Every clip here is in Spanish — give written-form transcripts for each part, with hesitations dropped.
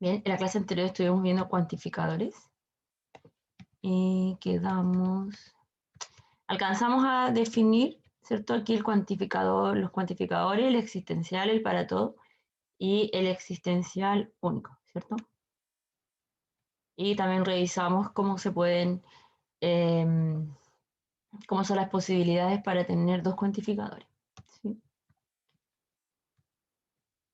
Bien, en la clase anterior estuvimos viendo cuantificadores. Y alcanzamos a definir, ¿cierto? Aquí el cuantificador, los cuantificadores, el existencial, el para todo, y el existencial único, ¿cierto? Y también revisamos cómo se pueden, cómo son las posibilidades para tener dos cuantificadores. ¿Sí?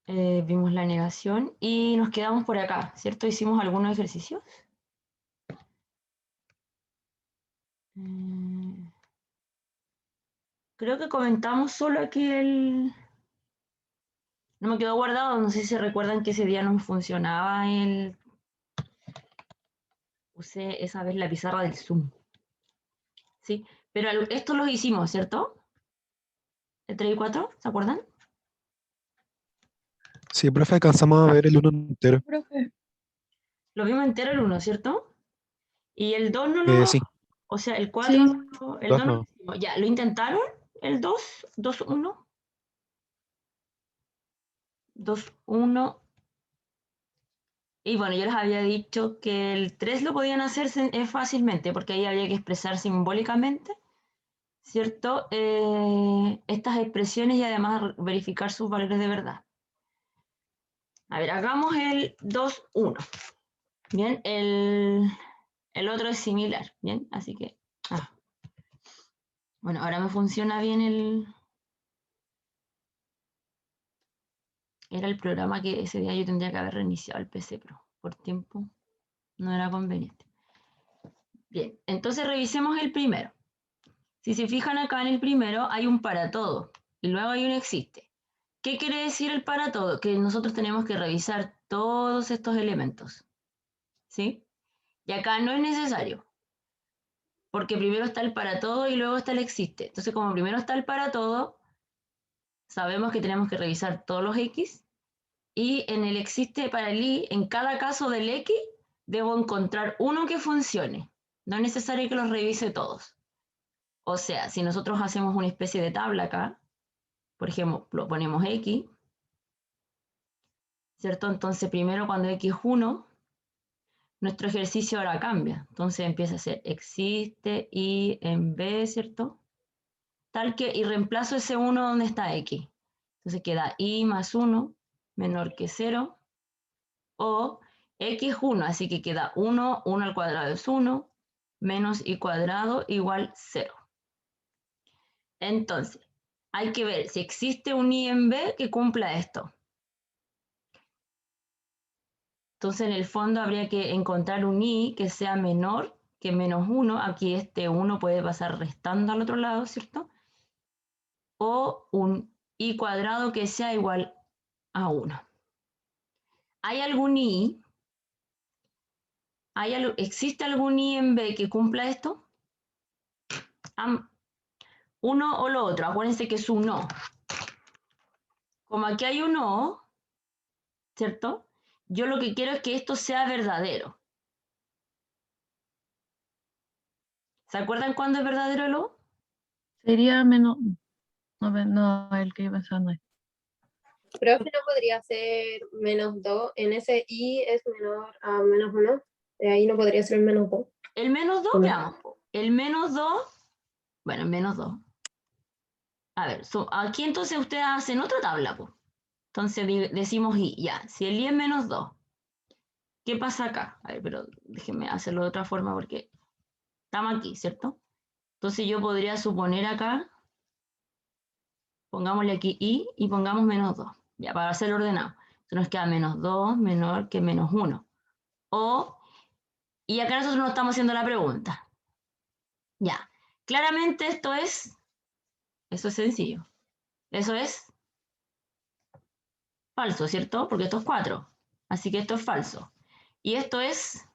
Vimos la negación y nos quedamos por acá, ¿cierto? Hicimos algunos ejercicios. Creo que comentamos solo aquí el... No me quedó guardado, no sé si recuerdan que ese día no funcionaba el... Usé esa vez la pizarra del Zoom. ¿Sí? Pero esto lo hicimos, ¿cierto? El 3 y 4, ¿se acuerdan? Sí, profe, alcanzamos a ver el 1 entero. Profe. Lo vimos entero el 1, ¿cierto? Y el 2 no lo... Sí, O sea, el 4, Sí. el 2 2 no lo no. hicimos. Ya, ¿lo intentaron? El 2, 2, 1. 2, 1. Y bueno, yo les había dicho que el 3 lo podían hacer fácilmente, porque ahí había que expresar simbólicamente, ¿cierto? Estas expresiones y además verificar sus valores de verdad. A ver, hagamos el 2, 1. Bien, el otro es similar, bien, así que... Bueno, ahora me funciona bien el... Era el programa que ese día yo tendría que haber reiniciado el PC, pero por tiempo no era conveniente. Bien, entonces revisemos el primero. Si se fijan acá en el primero hay un para todo y luego hay un existe. ¿Qué quiere decir el para todo? Que nosotros tenemos que revisar todos estos elementos, ¿sí? Y acá no es necesario, porque primero está el para todo y luego está el existe. Entonces, como primero está el para todo, sabemos que tenemos que revisar todos los X y en el existe para el Y, en cada caso del X, debo encontrar uno que funcione. No es necesario que los revise todos. O sea, si nosotros hacemos una especie de tabla acá, por ejemplo, ponemos X, ¿cierto? Entonces, primero cuando X es 1, nuestro ejercicio ahora cambia. Entonces empieza a ser existe Y en B, ¿cierto? Tal que, y reemplazo ese 1 donde está X. Entonces queda Y más 1 menor que 0, o X es 1, así que queda 1, 1 al cuadrado es 1, menos Y cuadrado igual 0. Entonces, hay que ver si existe un Y en B que cumpla esto. Entonces, en el fondo habría que encontrar un Y que sea menor que menos 1. Aquí este 1 puede pasar restando al otro lado, ¿cierto? O un Y cuadrado que sea igual a 1. ¿Hay algún Y? ¿Existe algún Y en B que cumpla esto? Uno o lo otro. Acuérdense que es un no. Como aquí hay un no, ¿cierto? Yo lo que quiero es que esto sea verdadero. ¿Se acuerdan cuándo es verdadero el O? Sería menos... No, el que yo pensaba no es. Profe, ¿no podría ser menos 2? En ese I es menor a menos 1. De ahí no podría ser el menos 2. El menos 2, veamos. El menos 2, bueno, el menos 2. A ver, aquí entonces ustedes hacen otra tabla, pues. Entonces decimos I, ya. Si el I es menos 2, ¿qué pasa acá? A ver, pero déjenme hacerlo de otra forma porque estamos aquí, ¿cierto? Entonces yo podría suponer acá, pongámosle aquí I y pongamos menos 2, ya para hacerlo ordenado. Entonces nos queda menos 2 menor que menos 1. Y acá nosotros nos estamos haciendo la pregunta. Ya, claramente eso es sencillo. Eso es falso, ¿cierto? Porque esto es 4. Así que esto es falso. Y esto es...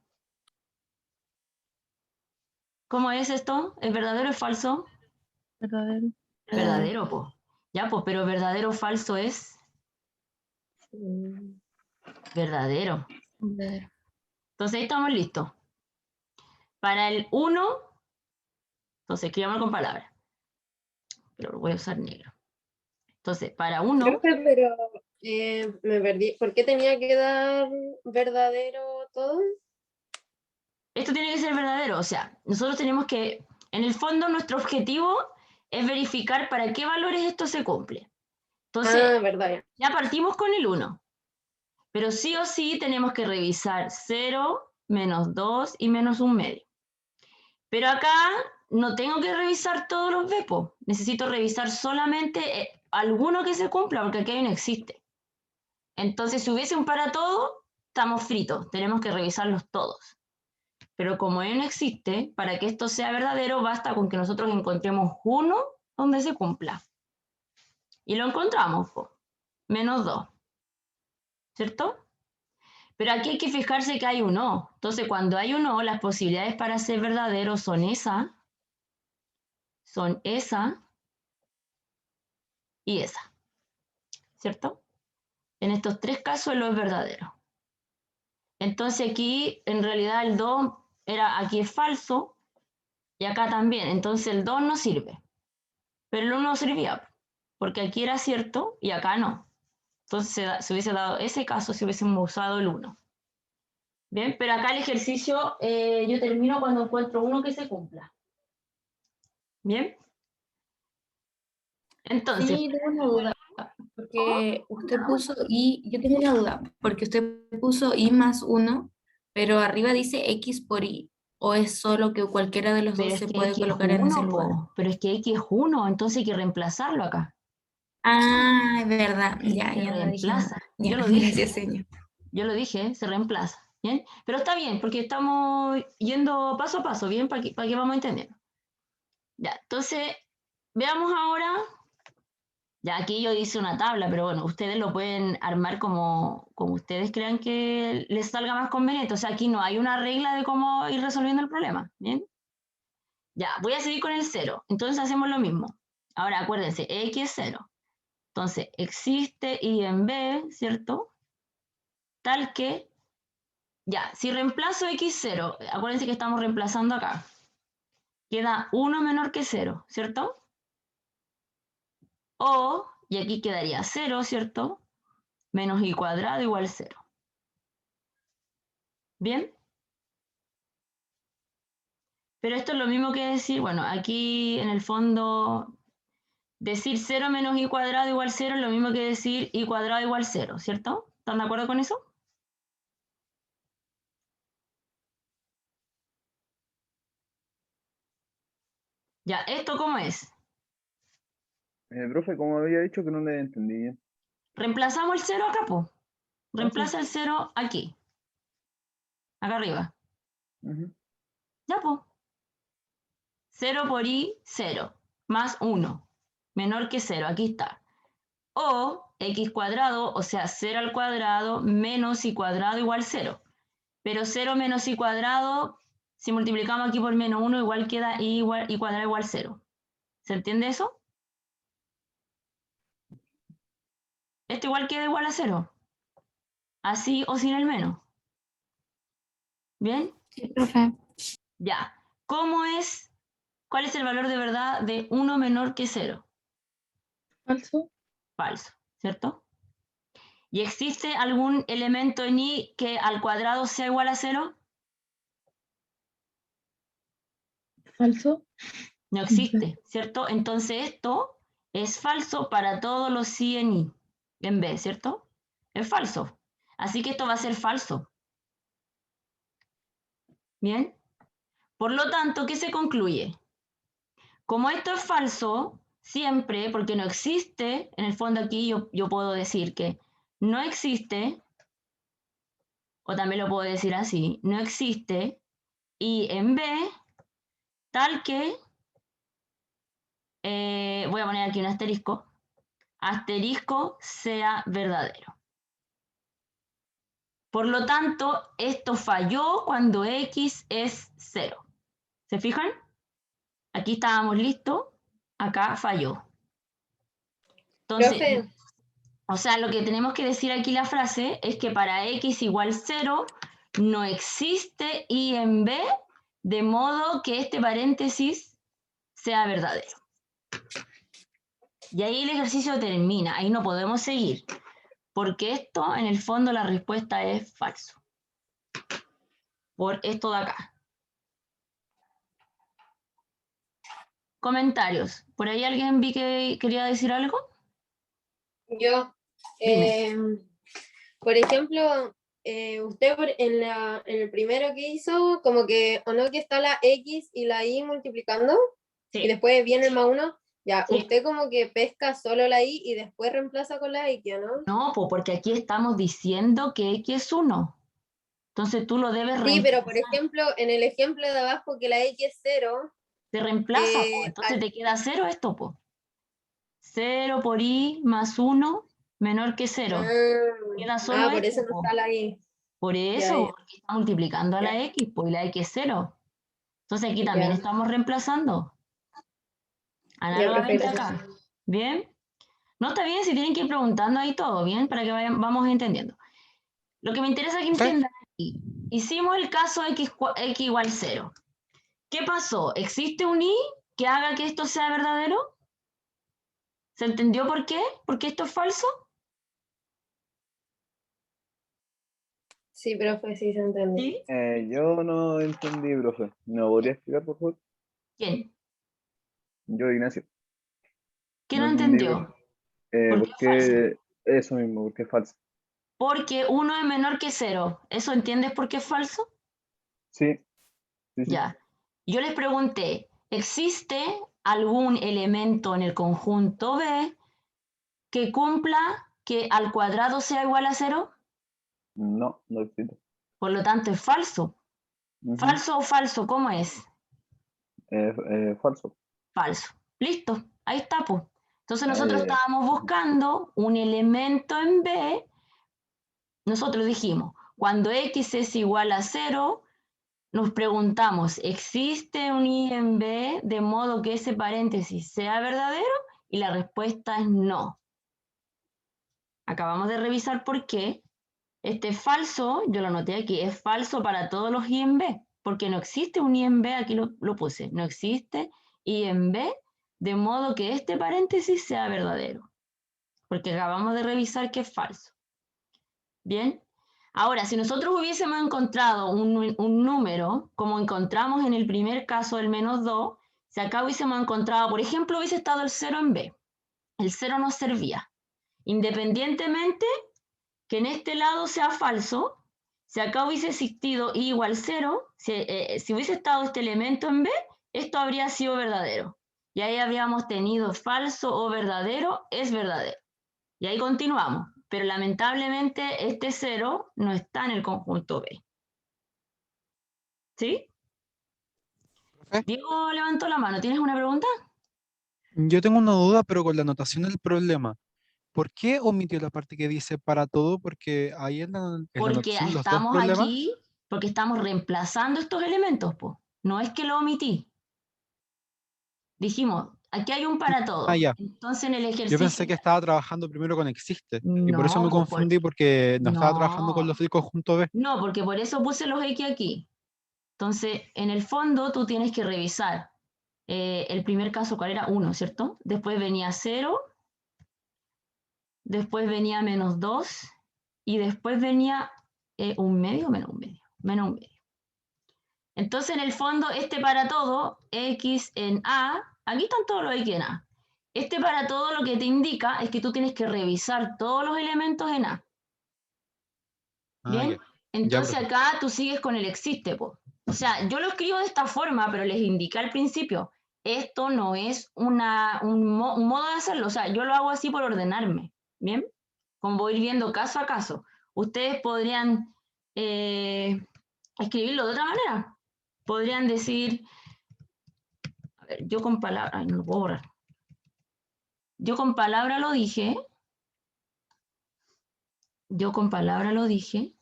¿Cómo es esto? ¿Es verdadero o es falso? Verdadero. Verdadero, pues. Ya, pues, pero verdadero o falso es verdadero. Verdadero. Entonces ahí estamos listos. Para el 1, entonces escribámoslo con palabras. Pero lo voy a usar negro. Entonces, para 1... Profe, pero Me perdí. ¿Por qué tenía que dar verdadero todo? Esto tiene que ser verdadero, o sea, nosotros tenemos que, en el fondo, nuestro objetivo es verificar para qué valores esto se cumple. Entonces, Ah, verdad, ya. ya partimos con el 1, pero sí o sí tenemos que revisar 0, menos 2 y menos un medio. Pero acá no tengo que revisar todos los bepos, necesito revisar solamente alguno que se cumpla, porque aquí no existe. Entonces, si hubiese un para todo, estamos fritos, tenemos que revisarlos todos. Pero como no existe, para que esto sea verdadero, basta con que nosotros encontremos uno donde se cumpla. Y lo encontramos, po, menos 2, ¿cierto? Pero aquí hay que fijarse que hay un O. Entonces, cuando hay un O, las posibilidades para ser verdadero son esa y esa, ¿cierto? En estos tres casos lo es verdadero. Entonces aquí, en realidad, el 2 aquí es falso y acá también. Entonces el 2 no sirve. Pero el 1 servía, porque aquí era cierto y acá no. Entonces se hubiese dado ese caso si hubiésemos usado el 1. Bien, pero acá el ejercicio yo termino cuando encuentro uno que se cumpla. Bien. Entonces, Sí, tengo una duda, porque usted puso y, yo tengo una duda, porque usted puso y más 1, pero arriba dice x por y, o es solo que cualquiera de los pero dos es se que puede X es colocar en ese 1, lugar. pero es que X es 1, entonces hay que reemplazarlo acá. Ah, es verdad, ya, Se ya no dije nada. reemplaza. Ya, Yo lo dije. gracias, señor. Yo lo dije, se reemplaza. ¿Bien? Pero está bien, porque estamos yendo paso a paso, ¿bien? Para que vamos entendiendo. Ya, entonces, veamos ahora. Ya aquí yo hice una tabla, pero bueno, ustedes lo pueden armar como ustedes crean que les salga más conveniente. O sea, aquí no hay una regla de cómo ir resolviendo el problema. ¿Bien? Ya, voy a seguir con el 0. Entonces hacemos lo mismo. Ahora acuérdense, X es 0. Entonces, existe y en B, ¿cierto? Tal que, ya, si reemplazo X0, acuérdense que estamos reemplazando acá. Queda 1 menor que 0, ¿cierto? O, y aquí quedaría 0, ¿cierto? Menos y cuadrado igual 0. ¿Bien? Pero esto es lo mismo que decir, bueno, aquí en el fondo, decir 0 menos y cuadrado igual 0 es lo mismo que decir y cuadrado igual 0, ¿cierto? ¿Están de acuerdo con eso? Ya, ¿esto cómo es? Profe, como había dicho que no le entendí bien. Reemplazamos el 0 acá, po. Ah, sí. Reemplaza el 0 aquí, acá arriba. Ujú. Ya, po. 0 por i, 0, más 1, menor que 0, aquí está. O x cuadrado, o sea, 0 al cuadrado menos y cuadrado igual 0. Pero 0 menos y cuadrado, si multiplicamos aquí por menos 1, igual queda y cuadrado igual 0. ¿Se entiende eso? Esto igual queda igual a 0. Así o sin el menos. ¿Bien? Sí, profe. Ya. ¿Cuál es el valor de verdad de 1 menor que 0? Falso. Falso, ¿cierto? ¿Y existe algún elemento en i que al cuadrado sea igual a 0? Falso. No existe, ¿cierto? Entonces esto es falso para todos los i en b, ¿cierto? Es falso. Así que esto va a ser falso. ¿Bien? Por lo tanto, ¿qué se concluye? Como esto es falso, siempre, porque no existe, en el fondo aquí yo puedo decir que no existe, o también lo puedo decir así, no existe i en b tal que, voy a poner aquí un asterisco sea verdadero. Por lo tanto, esto falló cuando x es 0. ¿Se fijan? Aquí estábamos listos, acá falló. Entonces, Profe, o sea, lo que tenemos que decir aquí la frase es que para x igual 0 no existe y en b, de modo que este paréntesis sea verdadero. Y ahí el ejercicio termina, ahí no podemos seguir. Porque esto, en el fondo, la respuesta es falso. Por esto de acá. Comentarios. ¿Por ahí alguien vi que quería decir algo? Yo, Dime. por ejemplo, usted en el primero que hizo, como que, o no, que está la X y la Y multiplicando, y Sí. después viene el más uno, ya, Sí. usted como que pesca solo la Y y después reemplaza con la X, ¿no? No, porque aquí estamos diciendo que X es 1. Entonces tú lo debes Sí, pero por reemplazar. ejemplo, en el ejemplo de abajo que la X es 0, Se reemplaza, po. Entonces te queda 0 esto, po. 0 por I más 1 menor que 0. Queda solo por eso esto, no po. está la Y. Por Ya, eso, ya, porque está multiplicando a ya, la X, pues, y la X es 0. Entonces aquí también ya, estamos reemplazando. ya, profe, Análogamente gracias. acá. ¿Bien? No está bien si tienen que ir preguntando ahí todo, ¿bien? Para que vamos entendiendo. Lo que me interesa que Profe, entiendan aquí. Hicimos el caso X igual 0. ¿Qué pasó? ¿Existe un I que haga que esto sea verdadero? ¿Se entendió por qué? ¿Por qué esto es falso? Sí, profe, sí se entiende. ¿Sí? Yo no entendí, profe. ¿Me lo podría explicar, por favor? ¿Quién? Yo, Ignacio, ¿Quién no no entendí, profe. entendió? ¿Por qué ¿Por es falso? qué eso mismo? ¿Por qué es falso? Porque 1 es menor que 0. ¿Eso entiendes por qué es falso? Sí, sí, sí. Ya. Yo les pregunté, ¿existe algún elemento en el conjunto B que cumpla que al cuadrado sea igual a 0? No, no existe. Por lo tanto, es falso. Ujú. ¿Falso o falso? ¿Cómo es? Falso. Falso. Listo. Ahí está, pues. Entonces Ah, ya, nosotros ya. estábamos buscando un elemento en B. Nosotros dijimos, cuando X es igual a 0, nos preguntamos, ¿existe un I en B de modo que ese paréntesis sea verdadero? Y la respuesta es no. Acabamos de revisar por qué. Este es falso, yo lo noté aquí, es falso para todos los I en B, porque no existe un I en B, aquí lo puse, no existe I en B, de modo que este paréntesis sea verdadero, porque acabamos de revisar que es falso. Bien, ahora, si nosotros hubiésemos encontrado un número, como encontramos en el primer caso del -2, si acá hubiésemos encontrado, por ejemplo, hubiese estado el 0 en B, el 0 nos servía. Independientemente que en este lado sea falso, si acá hubiese existido I igual 0, si hubiese estado este elemento en B, esto habría sido verdadero. Y ahí habríamos tenido falso o verdadero, es verdadero. Y ahí continuamos. Pero lamentablemente este 0 no está en el conjunto B. ¿Sí? profe, Diego levantó la mano. ¿Tienes una pregunta? yo tengo una duda, pero con la anotación del problema. ¿Por qué omitió la parte que dice para todo? Porque ahí en la Porque anotación de los dos estamos problemas. aquí, porque estamos reemplazando estos elementos, po. No es que lo omití. Dijimos, aquí hay un para Ah, todo. ya. Entonces en el Yo pensé ejercicio, que estaba trabajando primero con existe. Y por eso no, me po, confundí porque no estaba trabajando con no, los del conjunto B. no, porque por eso puse los X aquí. Entonces, en el fondo tú tienes que revisar. El primer caso, ¿cuál era? 1, ¿cierto? Después venía 0, después venía -2 y después venía un medio, menos un medio, menos un medio. Entonces, en el fondo, este para todo, X en A, aquí están todos los X en A. Este para todo lo que te indica es que tú tienes que revisar todos los elementos en A. Ah, ¿Bien? ya. Ya, Entonces profe. acá tú sigues con el existe, po. O sea, yo lo escribo de esta forma, pero les indiqué al principio, esto no es un modo de hacerlo, o sea, yo lo hago así por ordenarme, ¿bien? Como voy viendo caso a caso. Ustedes podrían escribirlo de otra manera. Podrían decir, a ver, yo con palabras, no lo puedo borrar. Yo con palabra lo dije, yo con palabra lo dije,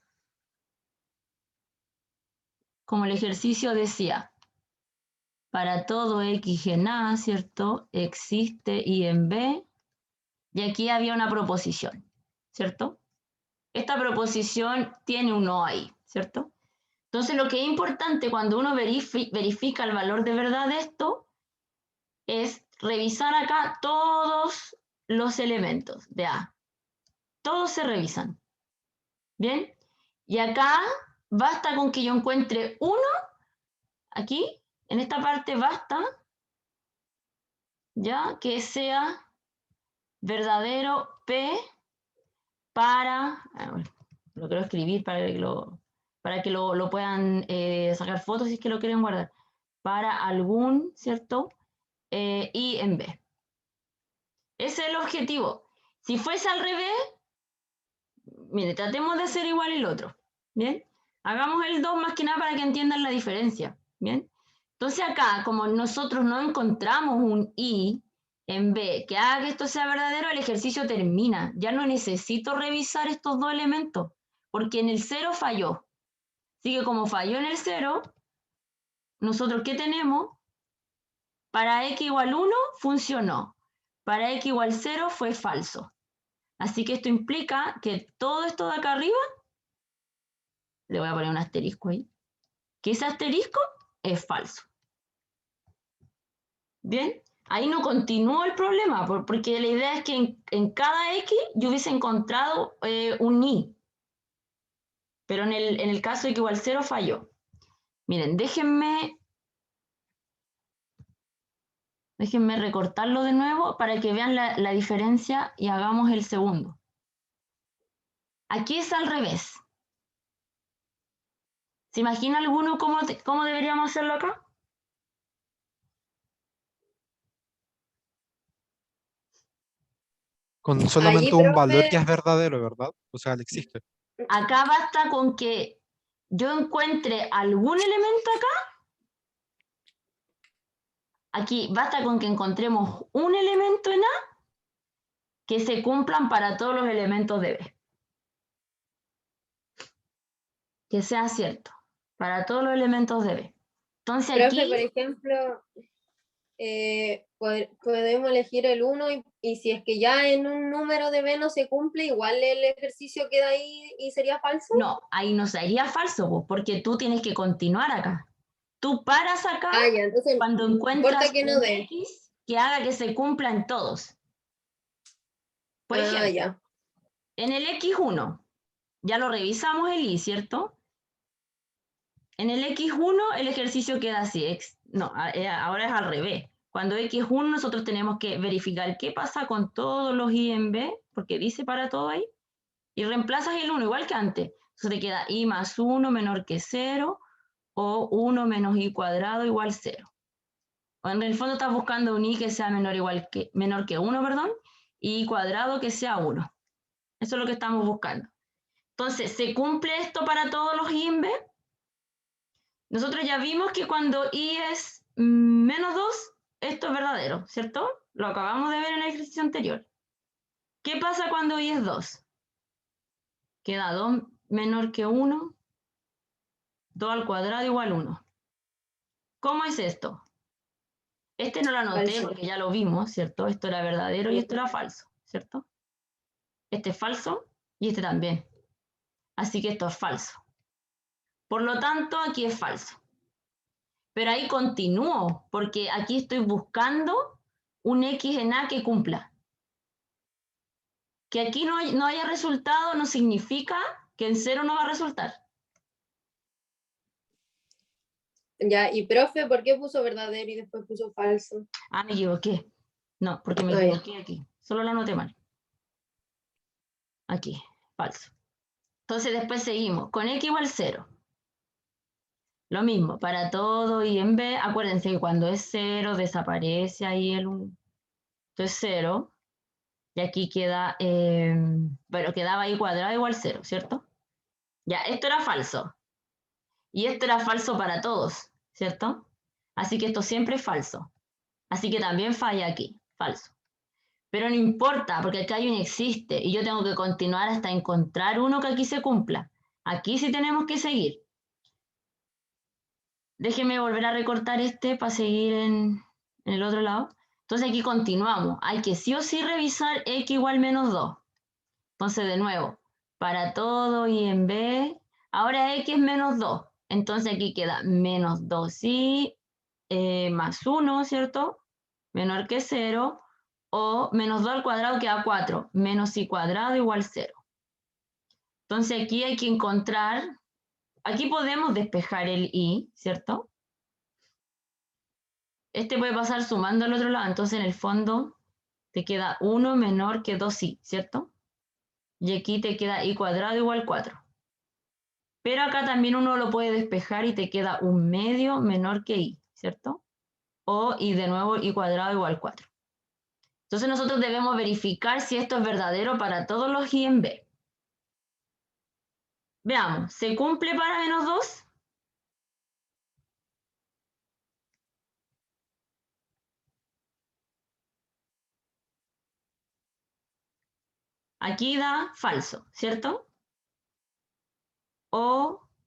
como el ejercicio decía, para todo X en A, ¿cierto? Existe Y en B. Y aquí había una proposición, ¿cierto? Esta proposición tiene un no ahí, ¿cierto? Entonces lo que es importante cuando uno verifica el valor de verdad de esto es revisar acá todos los elementos de A. Todos se revisan. ¿Bien? Y acá basta con que yo encuentre uno, aquí, en esta parte basta, ya, que sea verdadero P para, lo quiero escribir para que lo puedan sacar fotos si es que lo quieren guardar, para algún, ¿cierto? I en B. Ese es el objetivo. Si fuese al revés, mire, tratemos de hacer igual el otro, ¿bien? Hagamos el 2 más que nada para que entiendan la diferencia, ¿bien? Entonces acá, como nosotros no encontramos un I en B que haga que esto sea verdadero, el ejercicio termina. Ya no necesito revisar estos dos elementos, porque en el 0 falló. Así que como falló en el 0, nosotros ¿qué tenemos? Para x igual 1 funcionó. Para x igual 0 fue falso. Así que esto implica que todo esto de acá arriba, le voy a poner un asterisco ahí, que ese asterisco es falso. ¿Bien? Ahí no continúa el problema, porque la idea es que en cada x yo hubiese encontrado un i. Pero en el caso de que igual 0 falló. Miren, déjenme recortarlo de nuevo para que vean la diferencia y hagamos el segundo. Aquí es al revés. ¿Se imagina alguno cómo deberíamos hacerlo acá? Con solamente un valor profe. ya es verdadero, ¿verdad? O sea, le existe. Acá basta con que yo encuentre algún elemento acá. Aquí basta con que encontremos un elemento en A que se cumplan para todos los elementos de B. Que sea cierto, para todos los elementos de B. Entonces Profe, aquí, por ejemplo, podemos elegir el 1 y si es que ya en un número de B no se cumple, igual el ejercicio queda ahí y sería falso. no, ahí no sería falso, porque tú tienes que continuar acá. Tú paras acá Ah, ya, entonces cuando no encuentras importa que no un dé. X que haga que se cumplan todos. Por Ah, ejemplo, ya. en el X1, ya lo revisamos el I, ¿cierto? En el X1 el ejercicio queda así. No, ahora es al revés. Cuando X1 nosotros tenemos que verificar qué pasa con todos los I en B, porque dice para todo ahí, y reemplazas el 1 igual que antes. Entonces te queda I más 1 menor que 0, o 1 menos I cuadrado igual 0. O en el fondo estás buscando un I que sea menor que 1, perdón, y I cuadrado que sea 1. Eso es lo que estamos buscando. Entonces, ¿se cumple esto para todos los I en B? Nosotros ya vimos que cuando I es menos 2, esto es verdadero, ¿cierto? Lo acabamos de ver en el ejercicio anterior. ¿Qué pasa cuando I es 2? Queda 2 menor que 1, 2 al cuadrado igual 1. ¿Cómo es esto? Este no lo anoté Falso. porque ya lo vimos, ¿cierto? Esto era verdadero y esto era falso, ¿cierto? Este es falso y este también. Así que esto es falso. Por lo tanto, aquí es falso. Pero ahí continúo, porque aquí estoy buscando un X en A que cumpla. Que aquí no haya resultado no significa que en 0 no va a resultar. Ya, y profe, ¿por qué puso verdadero y después puso falso? Ah, me equivoqué. No, porque me Ah, ya. equivoqué aquí. Solo lo anoté mal. Aquí, falso. Entonces después seguimos. Con X igual 0. Lo mismo, para todo y en B, acuérdense que cuando es 0 desaparece ahí el 1. Entonces 0. Y aquí queda, bueno, quedaba I cuadrado igual 0, ¿cierto? Ya, esto era falso. Y esto era falso para todos, ¿cierto? Así que esto siempre es falso. Así que también falla aquí, falso. Pero no importa, porque acá hay un existe y yo tengo que continuar hasta encontrar uno que aquí se cumpla. Aquí sí tenemos que seguir. Déjenme volver a recortar este para seguir en el otro lado. Entonces aquí continuamos. Hay que sí o sí revisar x igual menos 2. Entonces de nuevo, para todo y en B, ahora x es menos 2. Entonces aquí queda menos 2y más 1, ¿cierto? Menor que 0. O menos 2 al cuadrado queda 4. Menos y cuadrado igual 0. Entonces aquí hay que encontrar, aquí podemos despejar el y, ¿cierto? Este puede pasar sumando al otro lado, entonces en el fondo te queda 1 menor que 2i, ¿cierto? Y aquí te queda i cuadrado igual 4. Pero acá también uno lo puede despejar y te queda 1/2 menor que i, ¿cierto? O y de nuevo i cuadrado igual 4. Entonces nosotros debemos verificar si esto es verdadero para todos los i en b. Veamos, ¿se cumple para menos 2? Aquí da falso, ¿cierto?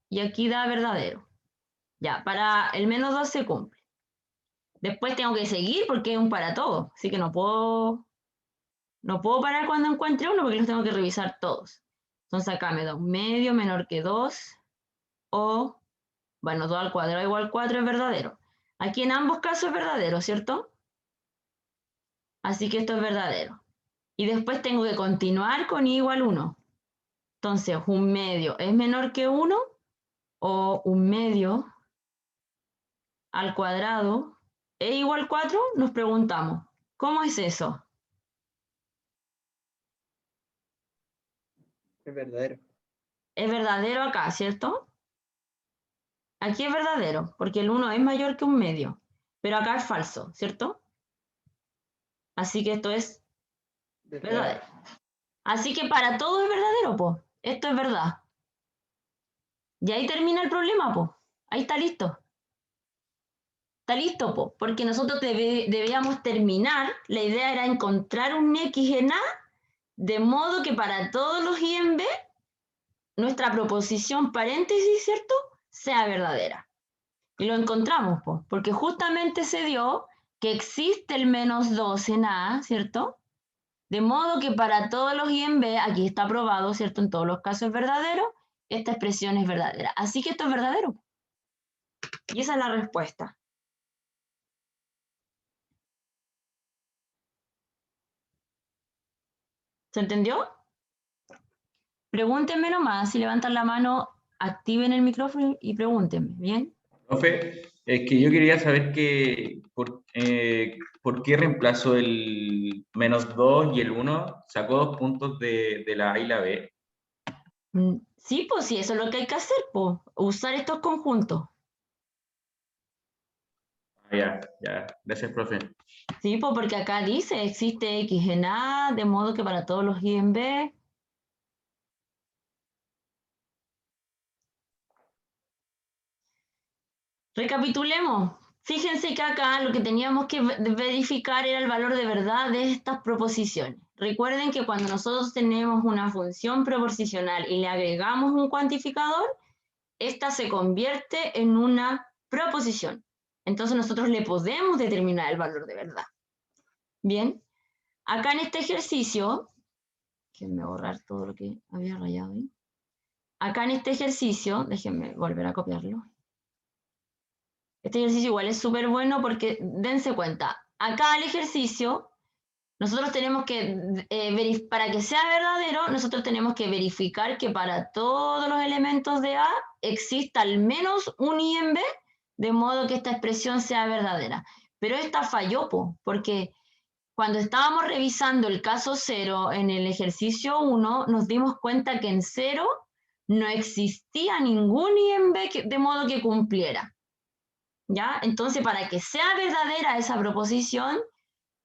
Y aquí da verdadero. Ya, para el menos 2 se cumple. Después tengo que seguir porque es un para todo, así que no puedo parar cuando encuentre uno porque los tengo que revisar todos. Entonces acá me da 1/2 menor que 2, o, bueno, 2 al cuadrado igual 4 es verdadero. Aquí en ambos casos es verdadero, ¿cierto? Así que esto es verdadero. Y después tengo que continuar con i igual 1. Entonces, 1/2 es menor que 1, o 1/2 al cuadrado es igual 4, nos preguntamos, ¿cómo es eso? Es verdadero. Es verdadero acá, ¿cierto? Aquí es verdadero, porque el 1 es mayor que 1/2, pero acá es falso, ¿cierto? Así que esto es verdadero. Así que para todo es verdadero, po. Esto es verdad. Y ahí termina el problema, po. Ahí está listo. Está listo, po. Porque nosotros debíamos terminar, la idea era encontrar un X en A, de modo que para todos los Y en B, nuestra proposición paréntesis, ¿cierto?, sea verdadera. Y lo encontramos, po, porque justamente se dio que existe el menos 2 en A, ¿cierto? De modo que para todos los y en B, aquí está probado, ¿cierto? En todos los casos es verdadero, esta expresión es verdadera. Así que esto es verdadero. Y esa es la respuesta. ¿Se entendió? Pregúntenme nomás, si levantan la mano, activen el micrófono y pregúntenme, ¿bien? Profe, es que yo quería saber por qué reemplazó el menos 2 y el 1, sacó 2 puntos de la A y la B. Sí, pues sí, eso es lo que hay que hacer, pues, usar estos conjuntos. Ya, gracias, profe. Sí, pues porque acá dice, existe X en A, de modo que para todos los Y en B. Recapitulemos. Fíjense que acá lo que teníamos que verificar era el valor de verdad de estas proposiciones. Recuerden que cuando nosotros tenemos una función proposicional y le agregamos un cuantificador, esta se convierte en una proposición. Entonces nosotros le podemos determinar el valor de verdad. Bien, acá en este ejercicio, déjenme borrar todo lo que había rayado ahí. Acá en este ejercicio, déjenme volver a copiarlo. Este ejercicio igual es súper bueno porque dense cuenta, acá el ejercicio, nosotros tenemos que, para que sea verdadero, nosotros tenemos que verificar que para todos los elementos de A exista al menos un I en B, de modo que esta expresión sea verdadera. Pero esta falló, porque cuando estábamos revisando el caso 0 en el ejercicio 1, nos dimos cuenta que en 0 no existía ningún I en B de modo que cumpliera. ¿Ya? Entonces, para que sea verdadera esa proposición,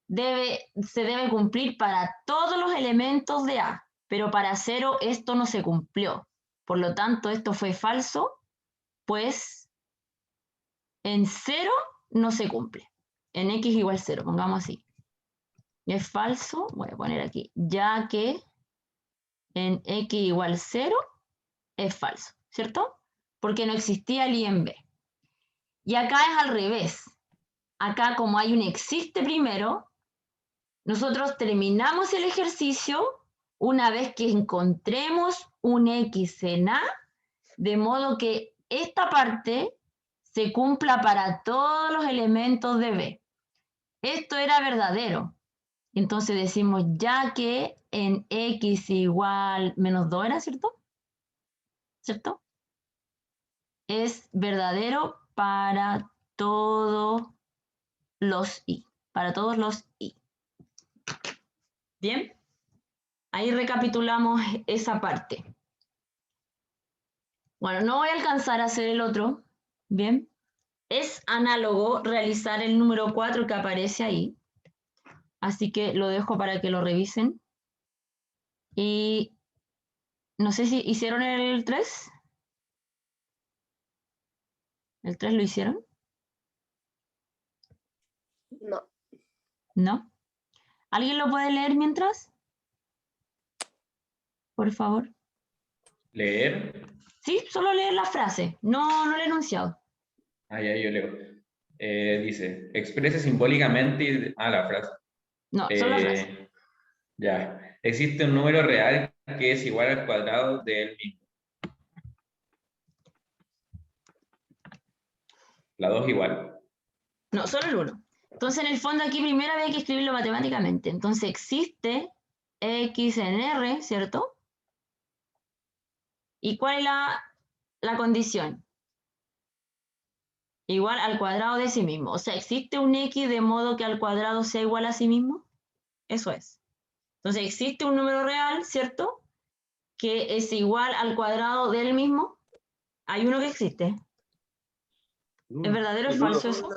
se debe cumplir para todos los elementos de A, pero para 0 esto no se cumplió. Por lo tanto, esto fue falso, pues en 0 no se cumple. En X igual 0, pongamos así. Y es falso, voy a poner aquí, ya que en X igual 0 es falso, ¿cierto? Porque no existía el I en B. Y acá es al revés. Acá, como hay un existe primero, nosotros terminamos el ejercicio una vez que encontremos un X en A, de modo que esta parte se cumpla para todos los elementos de B. Esto era verdadero. Entonces decimos, ya que en X igual menos 2 era, ¿cierto? ¿cierto? Es verdadero para todos los i. Para todos los i. ¿Bien? Ahí recapitulamos esa parte. Bueno, no voy a alcanzar a hacer el otro. ¿Bien? Es análogo realizar el número 4 que aparece ahí. Así que lo dejo para que lo revisen. Y no sé si hicieron el 3. ¿El 3 lo hicieron? No. ¿No? ¿Alguien lo puede leer mientras? Por favor. Leer. Sí, solo leer la frase, no el enunciado. Ah, ya, yo leo. Dice, exprese simbólicamente... la frase. No, solo la frase. Ya. Existe un número real que es igual al cuadrado de él mismo. La 2 igual. No, solo el 1. Entonces, en el fondo, aquí primero había que escribirlo matemáticamente. Entonces, existe x en r, ¿cierto? ¿Y cuál es la condición? Igual al cuadrado de sí mismo. O sea, ¿existe un x de modo que al cuadrado sea igual a sí mismo? Eso es. Entonces, existe un número real, ¿cierto? Que es igual al cuadrado del mismo. Hay uno que existe. ¿Es verdadero o es falso eso?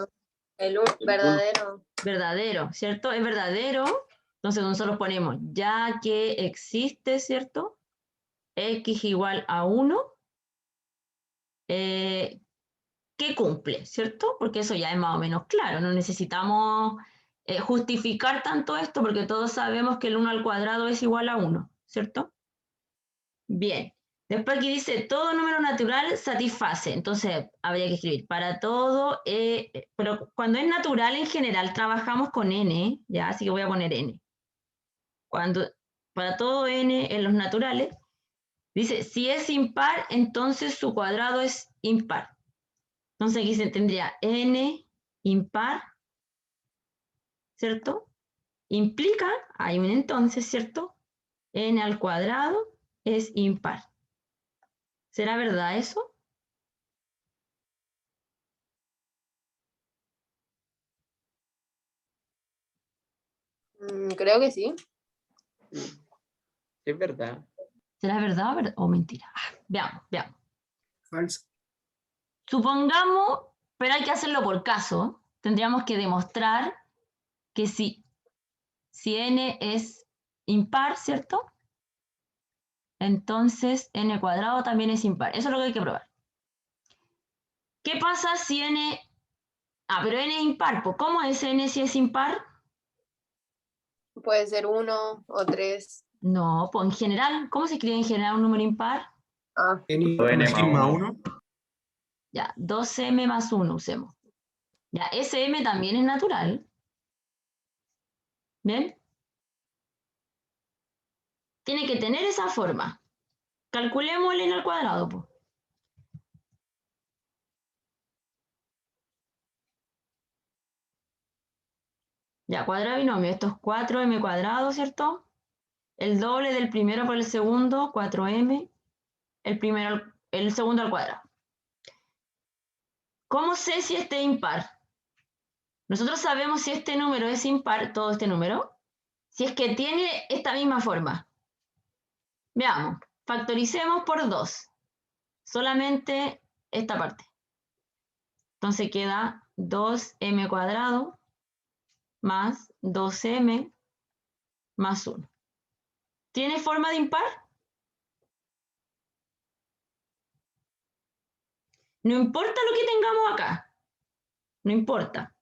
Verdadero. Verdadero, ¿cierto? Es verdadero. Entonces nosotros ponemos, ya que existe, ¿cierto? X igual a 1, que cumple, ¿cierto? Porque eso ya es más o menos claro. No necesitamos justificar tanto esto porque todos sabemos que el 1 al cuadrado es igual a 1, ¿cierto? Bien. Después aquí dice, todo número natural satisface. Entonces, habría que escribir para todo, pero cuando es natural en general trabajamos con n, ¿ya? Así que voy a poner n. Para todo n en los naturales, dice, si es impar, entonces su cuadrado es impar. Entonces aquí se tendría n impar, ¿cierto? Implica, hay un entonces, ¿cierto? N al cuadrado es impar. ¿Será verdad eso? Creo que sí. Es verdad. ¿Será verdad o mentira? Veamos, veamos. Falso. Supongamos, pero hay que hacerlo por caso, tendríamos que demostrar que si n es impar, ¿cierto? Entonces n cuadrado también es impar. Eso es lo que hay que probar. ¿Qué pasa si n... pero n es impar. ¿Pues cómo es n si es impar? Puede ser 1 o 3. No, pues en general, ¿cómo se escribe en general un número impar? N N más más 1. Ya, 2m más 1 usemos. Ya, sm también es natural. ¿Bien? Tiene que tener esa forma. Calculemos el n al cuadrado, pues. Ya, cuadrado binomio, esto es 4m cuadrado, ¿cierto? El doble del primero por el segundo, 4m. El segundo al cuadrado. ¿Cómo sé si este es impar? Nosotros sabemos si este número es impar, todo este número, si es que tiene esta misma forma. Veamos, factoricemos por 2. Solamente esta parte. Entonces queda 2m cuadrado más 2m más 1. ¿Tiene forma de impar? No importa lo que tengamos acá. No importa.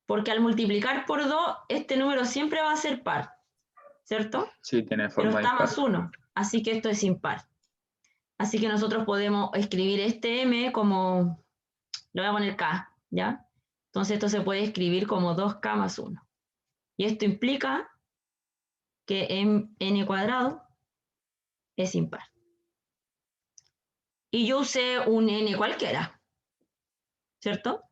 Porque al multiplicar por 2, este número siempre va a ser par. ¿Cierto? Sí, tiene Pero forma está impar. más 1. Así que esto es impar. Así que nosotros podemos escribir este m como... Le voy a poner k, ¿ya? Entonces esto se puede escribir como 2k más 1. Y esto implica que n cuadrado es impar. Y yo usé un n cualquiera, ¿cierto?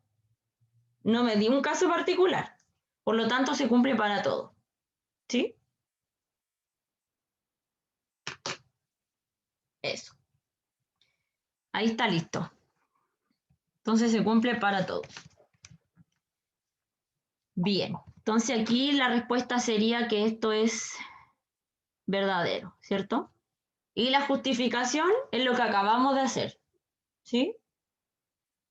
No me di un caso particular. Por lo tanto, se cumple para todo. ¿Sí? Eso. Ahí está listo. Entonces se cumple para todos. Bien, entonces aquí la respuesta sería que esto es verdadero, ¿cierto? Y la justificación es lo que acabamos de hacer, ¿sí?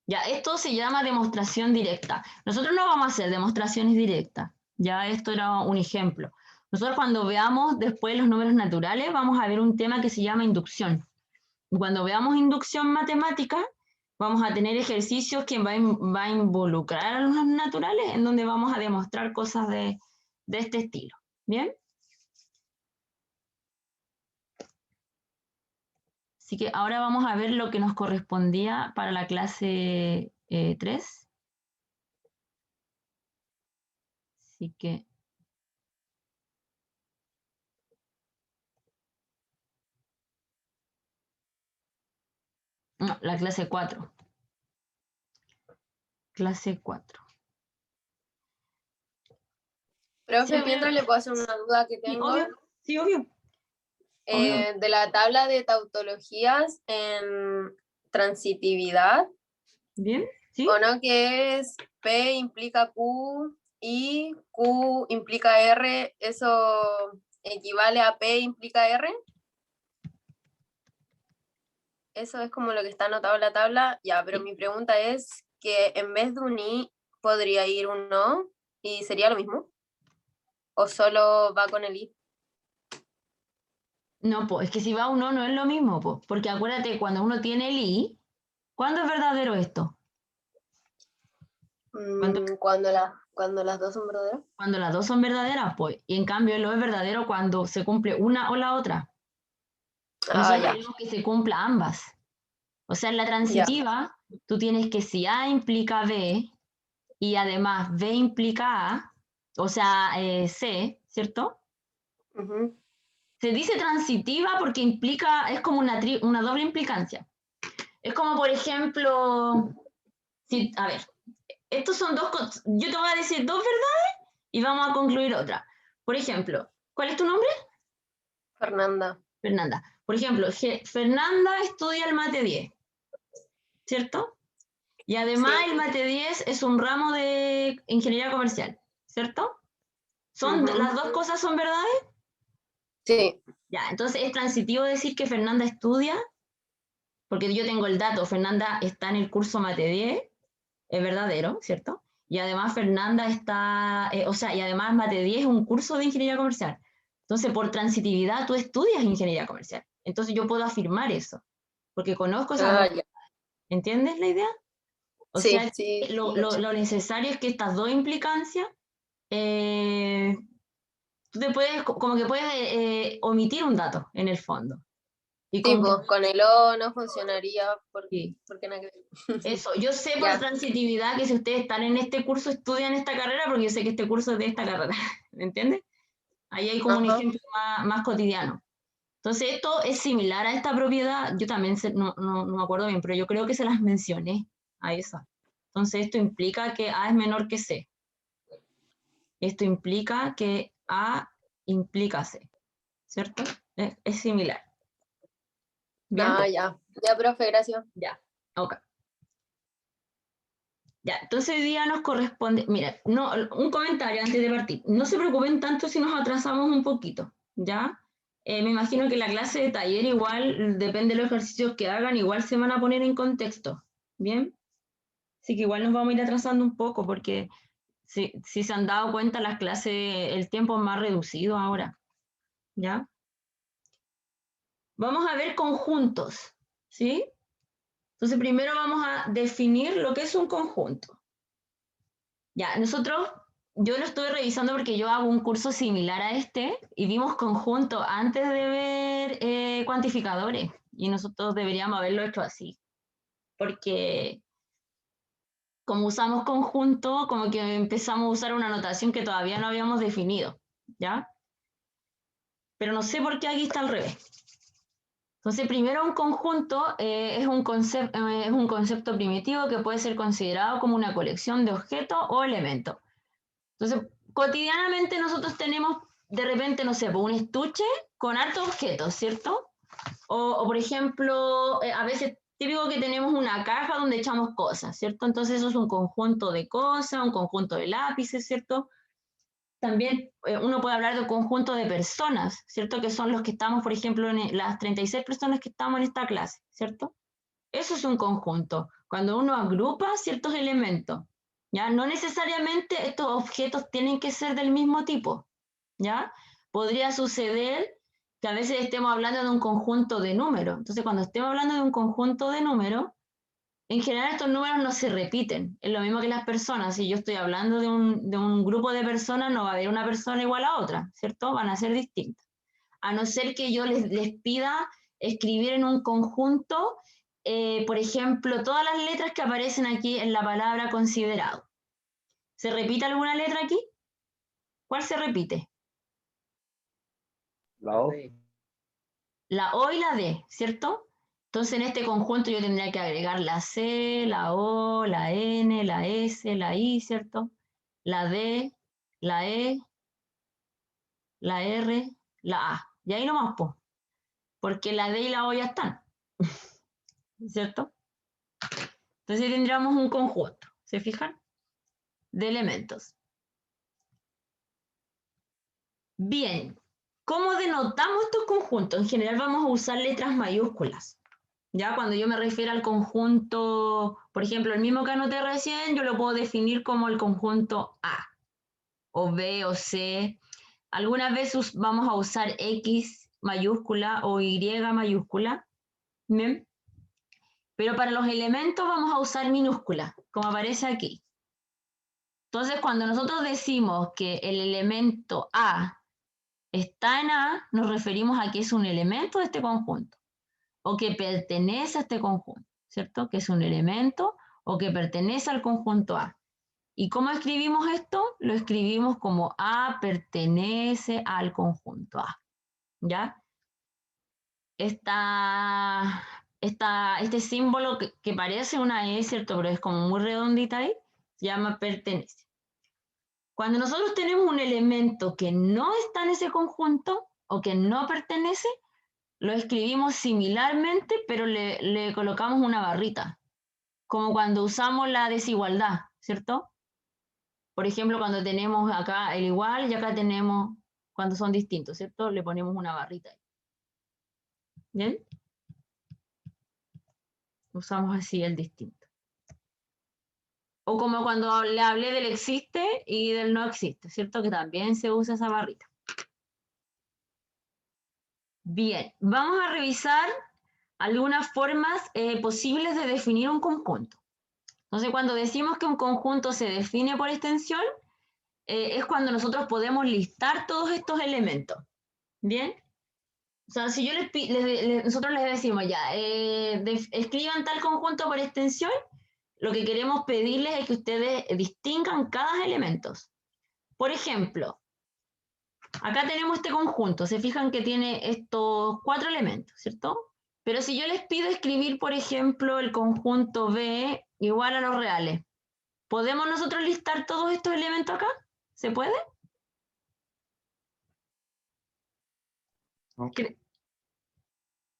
Ya, esto se llama demostración directa. Nosotros no vamos a hacer demostraciones directas, ya esto era un ejemplo. Nosotros cuando veamos después los números naturales vamos a ver un tema que se llama inducción. Y cuando veamos inducción matemática, vamos a tener ejercicios que va a involucrar a los naturales en donde vamos a demostrar cosas de este estilo. ¿Bien? Así que ahora vamos a ver lo que nos correspondía para la clase 3. Así que... No, la clase 4. Clase 4. Profe, Siempre- mientras le puedo hacer una duda que Sí, tengo. obvio. Sí, obvio. Obvio. De la tabla de tautologías en transitividad, Bien, ¿sí? ¿o no? Que es P implica Q y Q implica R, ¿eso equivale a P implica R? Eso es como lo que está anotado en la tabla. Ya, pero mi pregunta es que en vez de un I podría ir un no y sería lo mismo. ¿O solo va con el I? No, pues es que si va uno no es lo mismo, pues, porque acuérdate, cuando uno tiene el I, ¿cuándo es verdadero esto? Cuando las dos son verdaderas. Cuando las dos son verdaderas, pues, y en cambio lo es verdadero cuando se cumple una o la otra. Y nosotros Ya. queremos que se cumpla ambas. O sea, en la transitiva, tú tienes que si A implica B y además B implica A, o sea, C, ¿cierto? Ujú. Se dice transitiva porque implica, es como una doble implicancia. Es como, por ejemplo, si, a ver, estos son dos cosas. Yo te voy a decir dos verdades y vamos a concluir otra. Por ejemplo, ¿cuál es tu nombre? Fernanda. Fernanda. Por ejemplo, Fernanda estudia el mate 10, ¿cierto? Y además Sí. el mate 10 es un ramo de ingeniería comercial, ¿cierto? Ujú. ¿Las dos cosas son verdades? Sí. Ya, entonces es transitivo decir que Fernanda estudia, porque yo tengo el dato, Fernanda está en el curso mate 10, es verdadero, ¿cierto? Y además Fernanda está, y además mate 10 es un curso de ingeniería comercial. Entonces, por transitividad, tú estudias ingeniería comercial. Entonces, yo puedo afirmar eso, porque conozco esas dos. Ya. ¿Entiendes la idea? O Sí, sea, sí. lo necesario es que estas dos implicancias, tú te puedes, como que puedes omitir un dato en el fondo. Y Sí, con pues con el O no funcionaría sí. porque nada que ver. Eso, yo sé por Ya. transitividad que si ustedes están en este curso, estudian esta carrera, porque yo sé que este curso es de esta carrera, ¿me entiendes? Ahí hay como un Ajá. ejemplo más cotidiano. Entonces, esto es similar a esta propiedad, yo también no me acuerdo bien, pero yo creo que se las mencioné a esa. Entonces, esto implica que A es menor que C. Esto implica que A implica C, ¿cierto? Es similar. ¿Bien? Ya. Ya, profe, gracias. Ya, ok. Ya, entonces hoy día nos corresponde, mira, no, un comentario antes de partir. No se preocupen tanto si nos atrasamos un poquito, ¿ya? Me imagino que la clase de taller igual, depende de los ejercicios que hagan, igual se van a poner en contexto, ¿bien? Así que igual nos vamos a ir atrasando un poco porque si se han dado cuenta las clases, el tiempo es más reducido ahora, ¿ya? Vamos a ver conjuntos, ¿sí? Entonces primero vamos a definir lo que es un conjunto. Ya, yo lo estuve revisando porque yo hago un curso similar a este y vimos conjunto antes de ver cuantificadores y nosotros deberíamos haberlo hecho así, porque como usamos conjunto, como que empezamos a usar una notación que todavía no habíamos definido, ¿ya? Pero no sé por qué aquí está al revés. Entonces, primero un conjunto es un concepto primitivo que puede ser considerado como una colección de objetos o elementos. Entonces, cotidianamente nosotros tenemos de repente, no sé, un estuche con hartos objetos, ¿cierto? O por ejemplo, a veces típico que tenemos una caja donde echamos cosas, ¿cierto? Entonces eso es un conjunto de cosas, un conjunto de lápices, ¿cierto? También uno puede hablar de un conjunto de personas, ¿cierto? Que son los que estamos, por ejemplo, en las 36 personas que estamos en esta clase, ¿cierto? Eso es un conjunto. Cuando uno agrupa ciertos elementos, ¿ya? No necesariamente estos objetos tienen que ser del mismo tipo, ¿ya? Podría suceder que a veces estemos hablando de un conjunto de números. Entonces, cuando estemos hablando de un conjunto de números, en general estos números no se repiten. Es lo mismo que las personas. Si yo estoy hablando de un grupo de personas, no va a haber una persona igual a otra, ¿cierto? Van a ser distintas. A no ser que yo les pida escribir en un conjunto, por ejemplo, todas las letras que aparecen aquí en la palabra considerado. ¿Se repite alguna letra aquí? ¿Cuál se repite? La O. La O y la D, ¿cierto? Entonces en este conjunto yo tendría que agregar la C, la O, la N, la S, la I, ¿cierto? La D, la E, la R, la A. Y ahí nomás, po, porque la D y la O ya están, ¿cierto? Entonces tendríamos un conjunto, ¿se fijan? De elementos. Bien, ¿cómo denotamos estos conjuntos? En general vamos a usar letras mayúsculas. Ya cuando yo me refiero al conjunto, por ejemplo, el mismo que anoté recién, yo lo puedo definir como el conjunto A, o B, o C. Algunas veces vamos a usar X mayúscula o Y mayúscula. ¿Bien? Pero para los elementos vamos a usar minúscula, como aparece aquí. Entonces, cuando nosotros decimos que el elemento A está en A, nos referimos a que es un elemento de este conjunto, o que pertenece a este conjunto, ¿cierto? Que es un elemento o que pertenece al conjunto A. ¿Y cómo escribimos esto? Lo escribimos como A pertenece al conjunto A, ¿ya? Este símbolo que parece una E, ¿cierto? Pero es como muy redondita ahí, se llama pertenece. Cuando nosotros tenemos un elemento que no está en ese conjunto o que no pertenece, lo escribimos similarmente, pero le colocamos una barrita, como cuando usamos la desigualdad, ¿cierto? Por ejemplo, cuando tenemos acá el igual y acá tenemos, cuando son distintos, ¿cierto? Le ponemos una barrita ahí. ¿Bien? Usamos así el distinto. O como cuando le hablé del existe y del no existe, ¿cierto? Que también se usa esa barrita. Bien, vamos a revisar algunas formas posibles de definir un conjunto. Entonces, cuando decimos que un conjunto se define por extensión, es cuando nosotros podemos listar todos estos elementos. ¿Bien? O sea, si yo nosotros les decimos ya, escriban tal conjunto por extensión, lo que queremos pedirles es que ustedes distingan cada elemento. Por ejemplo, acá tenemos este conjunto, se fijan que tiene estos 4 elementos, ¿cierto? Pero si yo les pido escribir, por ejemplo, el conjunto B igual a los reales, ¿podemos nosotros listar todos estos elementos acá? ¿Se puede? No.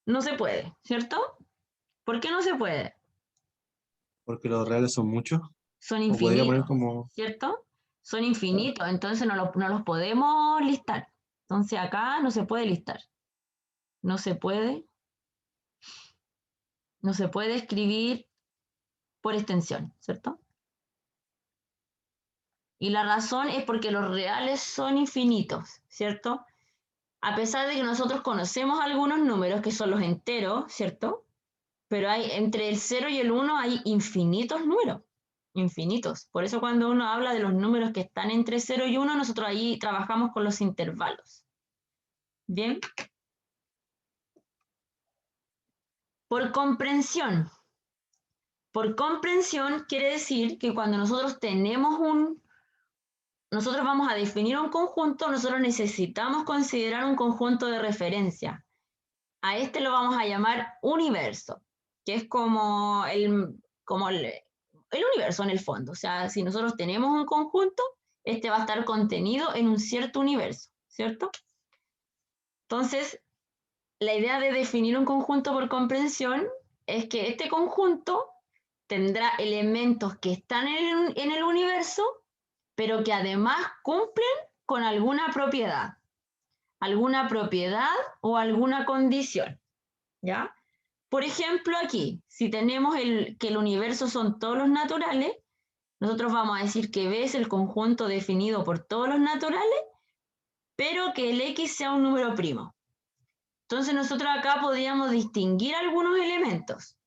No se puede, ¿cierto? ¿Por qué no se puede? Porque los reales son muchos. Son O podría poner infinitos, como... ¿cierto? Son infinitos, entonces no los podemos listar. Entonces acá no se puede listar. No se puede escribir por extensión, ¿cierto? Y la razón es porque los reales son infinitos, ¿cierto? A pesar de que nosotros conocemos algunos números que son los enteros, ¿cierto? Pero hay entre el 0 y el 1 hay infinitos números, infinitos. Por eso cuando uno habla de los números que están entre 0 y 1, nosotros ahí trabajamos con los intervalos. ¿Bien? Por comprensión. Por comprensión quiere decir que cuando nosotros nosotros vamos a definir un conjunto, nosotros necesitamos considerar un conjunto de referencia. A este lo vamos a llamar universo, que es como el universo en el fondo. O sea, si nosotros tenemos un conjunto, este va a estar contenido en un cierto universo, ¿cierto? Entonces, la idea de definir un conjunto por comprensión es que este conjunto tendrá elementos que están en el universo, pero que además cumplen con alguna propiedad o alguna condición, ¿ya? Por ejemplo, aquí, si tenemos que el universo son todos los naturales, nosotros vamos a decir que B es el conjunto definido por todos los naturales, pero que el X sea un número primo. Entonces nosotros acá podríamos distinguir algunos elementos,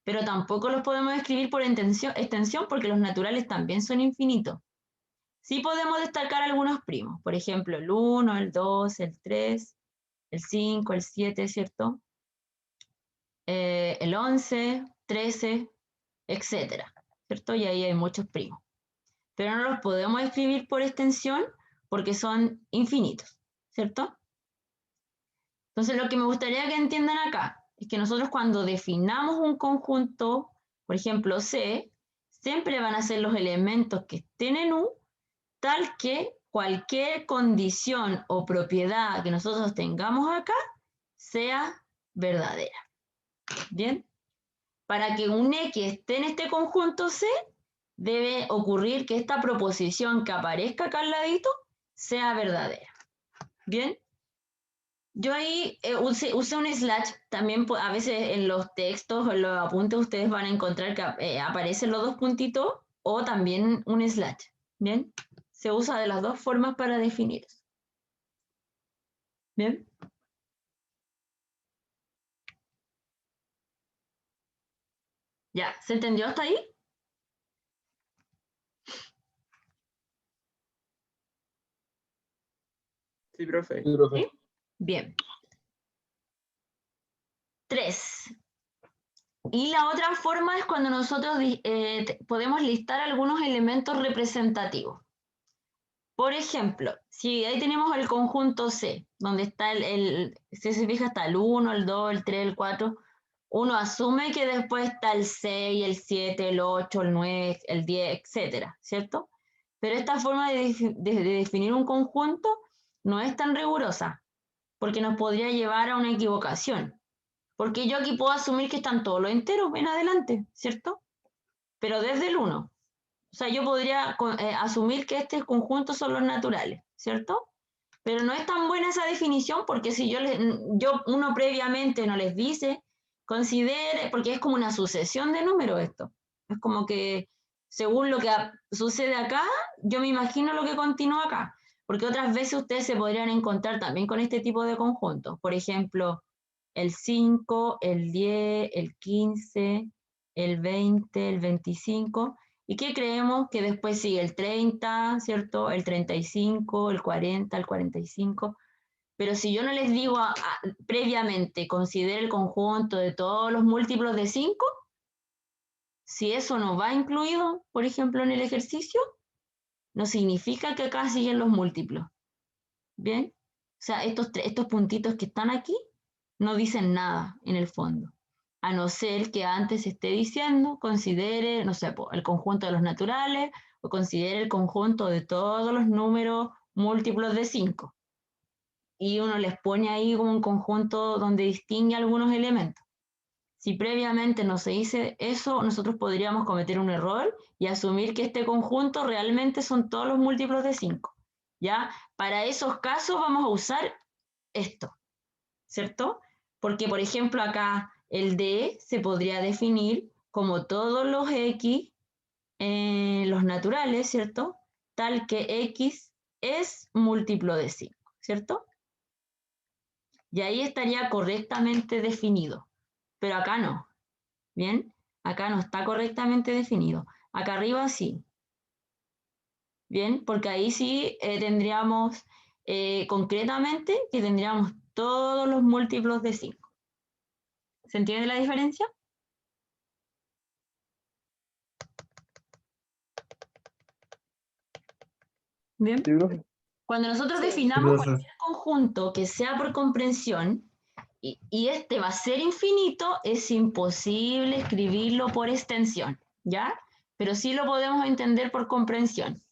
pero tampoco los podemos escribir por extensión porque los naturales también son infinitos. Sí podemos destacar algunos primos, por ejemplo, el 1, el 2, el 3, el 5, el 7, ¿cierto? El 11, 13, etcétera, ¿cierto? Y ahí hay muchos primos. Pero no los podemos escribir por extensión porque son infinitos, ¿cierto? Entonces lo que me gustaría que entiendan acá es que nosotros cuando definamos un conjunto, por ejemplo C, siempre van a ser los elementos que estén en U, tal que cualquier condición o propiedad que nosotros tengamos acá sea verdadera. ¿Bien? Para que un X esté en este conjunto C, debe ocurrir que esta proposición que aparezca acá al ladito sea verdadera. ¿Bien? Yo ahí usé un slash, también a veces en los textos o en los apuntes ustedes van a encontrar que aparecen los dos puntitos o también un slash. ¿Bien? Se usa de las dos formas para definir eso. ¿Bien? ¿Ya? ¿Se entendió hasta ahí? Sí, profe. ¿Sí? Bien. 3. Y la otra forma es cuando nosotros podemos listar algunos elementos representativos. Por ejemplo, si ahí tenemos el conjunto C, donde está si se fija está el 1, el 2, el 3, el 4, uno asume que después está el 6, el 7, el 8, el 9, el 10, etcétera, ¿cierto? Pero esta forma de definir un conjunto no es tan rigurosa, porque nos podría llevar a una equivocación. Porque yo aquí puedo asumir que están todos los enteros en adelante, ¿cierto? Pero desde el 1. O sea, yo podría asumir que este conjunto son los naturales, ¿cierto? Pero no es tan buena esa definición porque si uno previamente no les dice, considere, porque es como una sucesión de números esto. Es como que según lo que sucede acá, yo me imagino lo que continúa acá. Porque otras veces ustedes se podrían encontrar también con este tipo de conjuntos. Por ejemplo, el 5, el 10, el 15, el 20, el 25. ¿Y qué creemos? Que después sigue el 30, ¿cierto? El 35, el 40, el 45. Pero si yo no les digo previamente, considere el conjunto de todos los múltiplos de 5, si eso no va incluido, por ejemplo, en el ejercicio, no significa que acá siguen los múltiplos. ¿Bien? O sea, estos puntitos que están aquí no dicen nada en el fondo. A no ser que antes esté diciendo, considere, no sé, el conjunto de los naturales o considere el conjunto de todos los números múltiplos de 5. Y uno les pone ahí como un conjunto donde distingue algunos elementos. Si previamente no se dice eso, nosotros podríamos cometer un error y asumir que este conjunto realmente son todos los múltiplos de 5. ¿Ya? Para esos casos vamos a usar esto, ¿cierto? Porque, por ejemplo, acá el D se podría definir como todos los X, los naturales, ¿cierto? Tal que X es múltiplo de 5, ¿cierto? Y ahí estaría correctamente definido. Pero acá no. ¿Bien? Acá no está correctamente definido. Acá arriba sí. ¿Bien? Porque ahí sí tendríamos concretamente que tendríamos todos los múltiplos de 5. ¿Se entiende la diferencia? Bien. Sí, profe. Cuando nosotros Sí. definamos profe. cualquier conjunto que sea por comprensión y este va a ser infinito, es imposible escribirlo por extensión, ¿ya? Pero sí lo podemos entender por comprensión,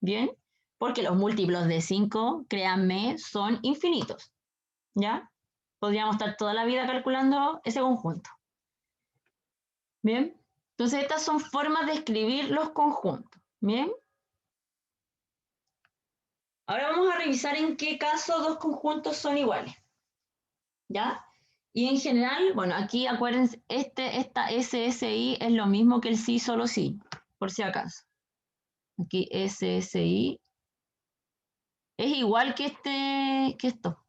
¿bien? Porque los múltiplos de 5, créanme, son infinitos, ¿ya? Podríamos estar toda la vida calculando ese conjunto. Bien, entonces estas son formas de escribir los conjuntos. Bien. Ahora vamos a revisar en qué caso dos conjuntos son iguales. ¿Ya? Y en general, bueno, aquí acuérdense, esta SSI es lo mismo que el sí, solo sí, por si acaso. Aquí SSI es igual que esto,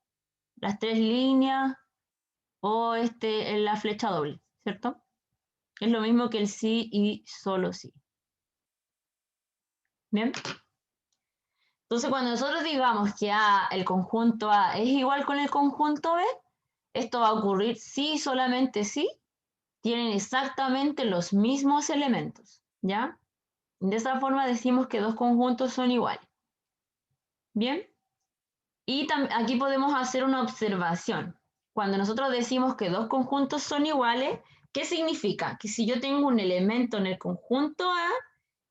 las tres líneas o la flecha doble, ¿cierto? Es lo mismo que el sí y solo sí. ¿Bien? Entonces, cuando nosotros digamos que el conjunto A es igual con el conjunto B, esto va a ocurrir si solamente si tienen exactamente los mismos elementos, ¿ya? De esa forma decimos que dos conjuntos son iguales. ¿Bien? Y aquí podemos hacer una observación. Cuando nosotros decimos que dos conjuntos son iguales, ¿qué significa? Que si yo tengo un elemento en el conjunto A,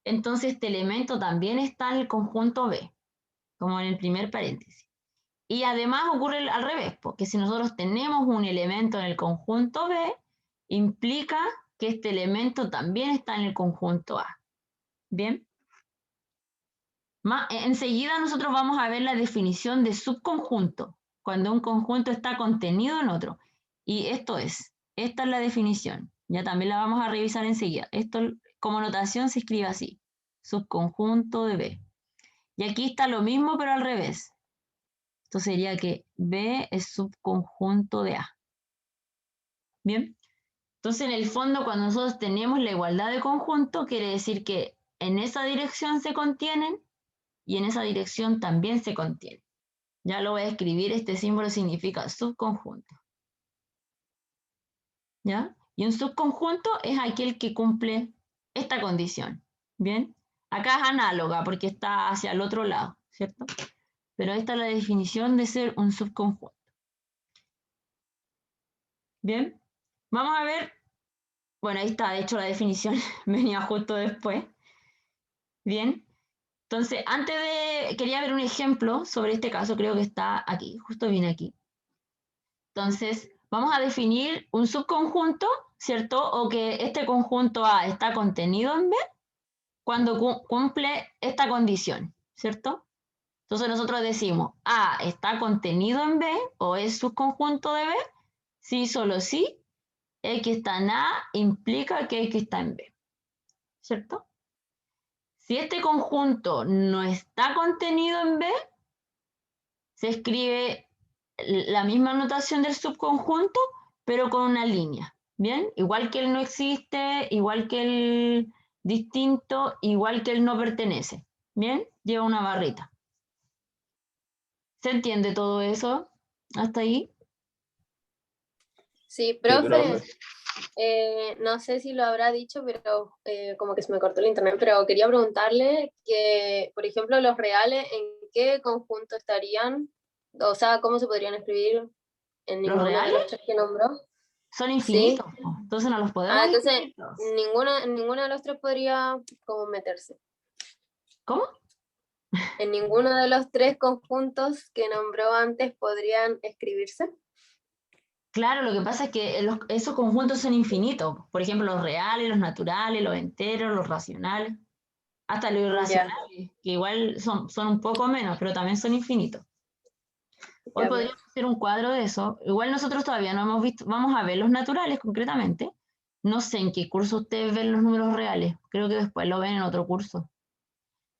entonces este elemento también está en el conjunto B, como en el primer paréntesis. Y además ocurre al revés, porque si nosotros tenemos un elemento en el conjunto B, implica que este elemento también está en el conjunto A. ¿Bien? Enseguida nosotros vamos a ver la definición de subconjunto, cuando un conjunto está contenido en otro. Y esta es la definición. Ya también la vamos a revisar enseguida. Esto como notación se escribe así, subconjunto de B. Y aquí está lo mismo, pero al revés. Esto sería que B es subconjunto de A. ¿Bien? Entonces, en el fondo, cuando nosotros tenemos la igualdad de conjunto, quiere decir que en esa dirección se contienen y en esa dirección también se contienen. Ya lo voy a escribir, este símbolo significa subconjunto. ¿Ya? Y un subconjunto es aquel que cumple esta condición. ¿Bien? Acá es análoga porque está hacia el otro lado, ¿cierto? Pero esta es la definición de ser un subconjunto. ¿Bien? Vamos a ver. Bueno, ahí está, de hecho la definición venía justo después. Bien. Entonces, quería ver un ejemplo sobre este caso, creo que está aquí, justo viene aquí. Entonces, vamos a definir un subconjunto, ¿cierto? O que este conjunto A está contenido en B cuando cumple esta condición, ¿cierto? Entonces nosotros decimos A está contenido en B o es subconjunto de B, si solo si X está en A implica que X está en B, ¿cierto? Si este conjunto no está contenido en B, se escribe la misma notación del subconjunto, pero con una línea, ¿bien? Igual que el no existe, igual que el distinto, igual que el no pertenece, ¿bien? Lleva una barrita. ¿Se entiende todo eso? ¿Hasta ahí? Sí, profe. profe, no sé si lo habrá dicho, pero como que se me cortó el internet, pero quería preguntarle que, por ejemplo, los reales, ¿en qué conjunto estarían? O sea, ¿cómo se podrían escribir en ¿Los ninguno de reales? los tres que nombró? Son Sí. infinitos, entonces no los podemos Entonces, escribir todos. ninguno de los tres podría como meterse. ¿Cómo? En ninguno de los tres conjuntos que nombró antes podrían escribirse. Claro, lo que pasa es que esos conjuntos son infinitos. Por ejemplo, los reales, los naturales, los enteros, los racionales, hasta los irracionales, que igual son un poco menos, pero también son infinitos. Hoy podríamos hacer un cuadro de eso. Igual nosotros todavía no hemos visto, vamos a ver los naturales concretamente. No sé en qué curso ustedes ven los números reales. Creo que después lo ven en otro curso.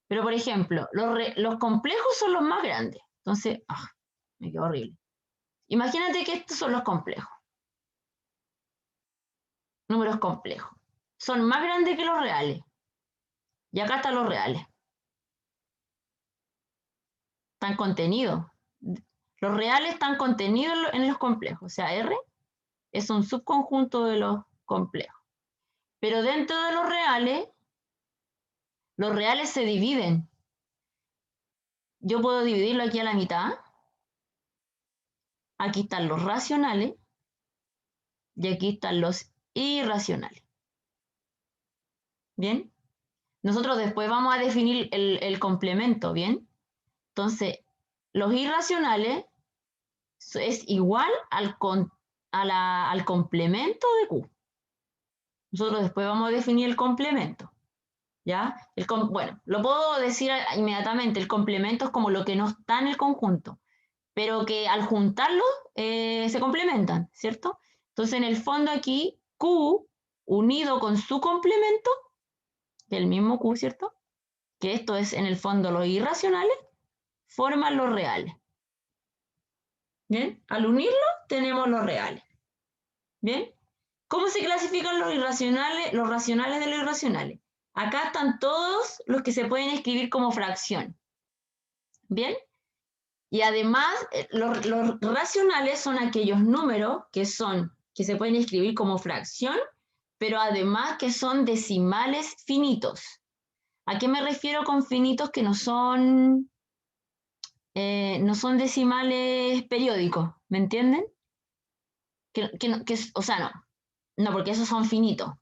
Pero, por ejemplo, los complejos son los más grandes. Entonces, me quedó horrible. Imagínate que estos son los complejos. Números complejos. Son más grandes que los reales. Y acá están los reales. Están contenidos. Los reales están contenidos en los complejos. O sea, R es un subconjunto de los complejos. Pero dentro de los reales se dividen. Yo puedo dividirlo aquí a la mitad. Aquí están los racionales. Y aquí están los irracionales. ¿Bien? Nosotros después vamos a definir el complemento, ¿bien? Entonces, los irracionales es igual al complemento de Q. Nosotros después vamos a definir el complemento. ¿Ya? Bueno, lo puedo decir inmediatamente, el complemento es como lo que no está en el conjunto, pero que al juntarlo se complementan, ¿cierto? Entonces, en el fondo aquí, Q unido con su complemento, del mismo Q, ¿cierto? Que esto es en el fondo los irracionales, forman los reales. ¿Bien? Al unirlo, tenemos los reales. ¿Bien? ¿Cómo se clasifican los irracionales, los racionales de los irracionales? Acá están todos los que se pueden escribir como fracción. ¿Bien? Y además, los racionales son aquellos números que se pueden escribir como fracción, pero además que son decimales finitos. ¿A qué me refiero con finitos? Que no son decimales periódicos, ¿me entienden? O sea, no, porque esos son finitos,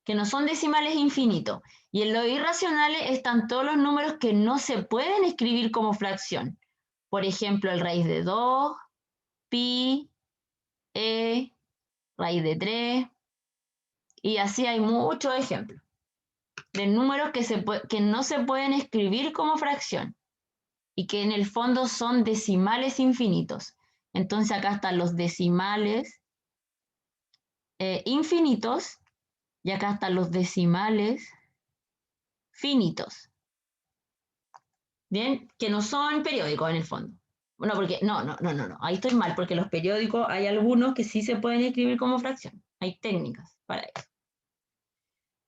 que no son decimales infinitos. Y en los irracionales están todos los números que no se pueden escribir como fracción. Por ejemplo, el raíz de 2, pi, raíz de 3, y así hay muchos ejemplos de números que no se pueden escribir como fracción y que en el fondo son decimales infinitos. Entonces acá están los decimales infinitos y acá están los decimales finitos. Bien, que no son periódicos en el fondo. Bueno, porque no, ahí estoy mal, porque los periódicos hay algunos que sí se pueden escribir como fracción. Hay técnicas para eso.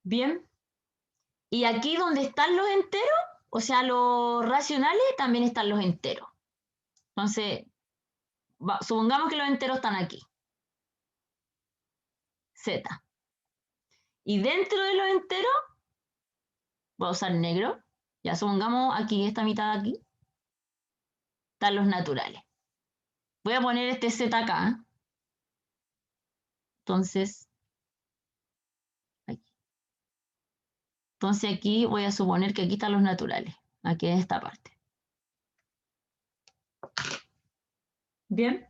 Bien, y aquí donde están los enteros, o sea, los racionales, también están los enteros. Entonces, supongamos que los enteros están aquí. Z. Y dentro de los enteros, voy a usar negro. Ya supongamos aquí, esta mitad de aquí, están los naturales. Voy a poner este Z acá. Entonces, aquí. Entonces aquí voy a suponer que aquí están los naturales. Aquí en esta parte. Bien.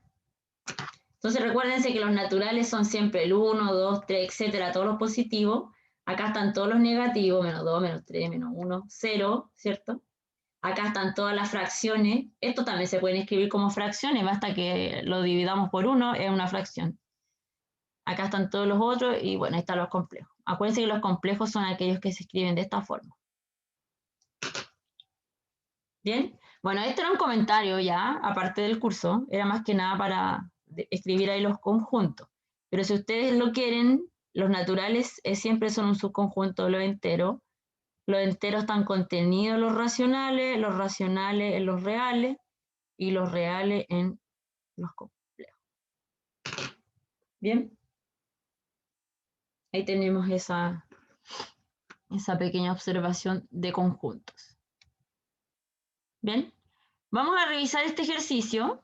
Entonces recuérdense que los naturales son siempre el 1, 2, 3, etcétera, todos los positivos. Acá están todos los negativos, menos 2, menos 3, menos 1, 0, ¿cierto? Acá están todas las fracciones. Esto también se pueden escribir como fracciones, basta que lo dividamos por 1, es una fracción. Acá están todos los otros y bueno, ahí están los complejos. Acuérdense que los complejos son aquellos que se escriben de esta forma. ¿Bien? Bueno, este era un comentario ya, aparte del curso. Era más que nada para escribir ahí los conjuntos. Pero si ustedes lo quieren, los naturales siempre son un subconjunto de los enteros. Los enteros están contenidos en los racionales en los reales y los reales en los complejos. ¿Bien? Ahí tenemos esa pequeña observación de conjuntos. ¿Bien? Vamos a revisar este ejercicio.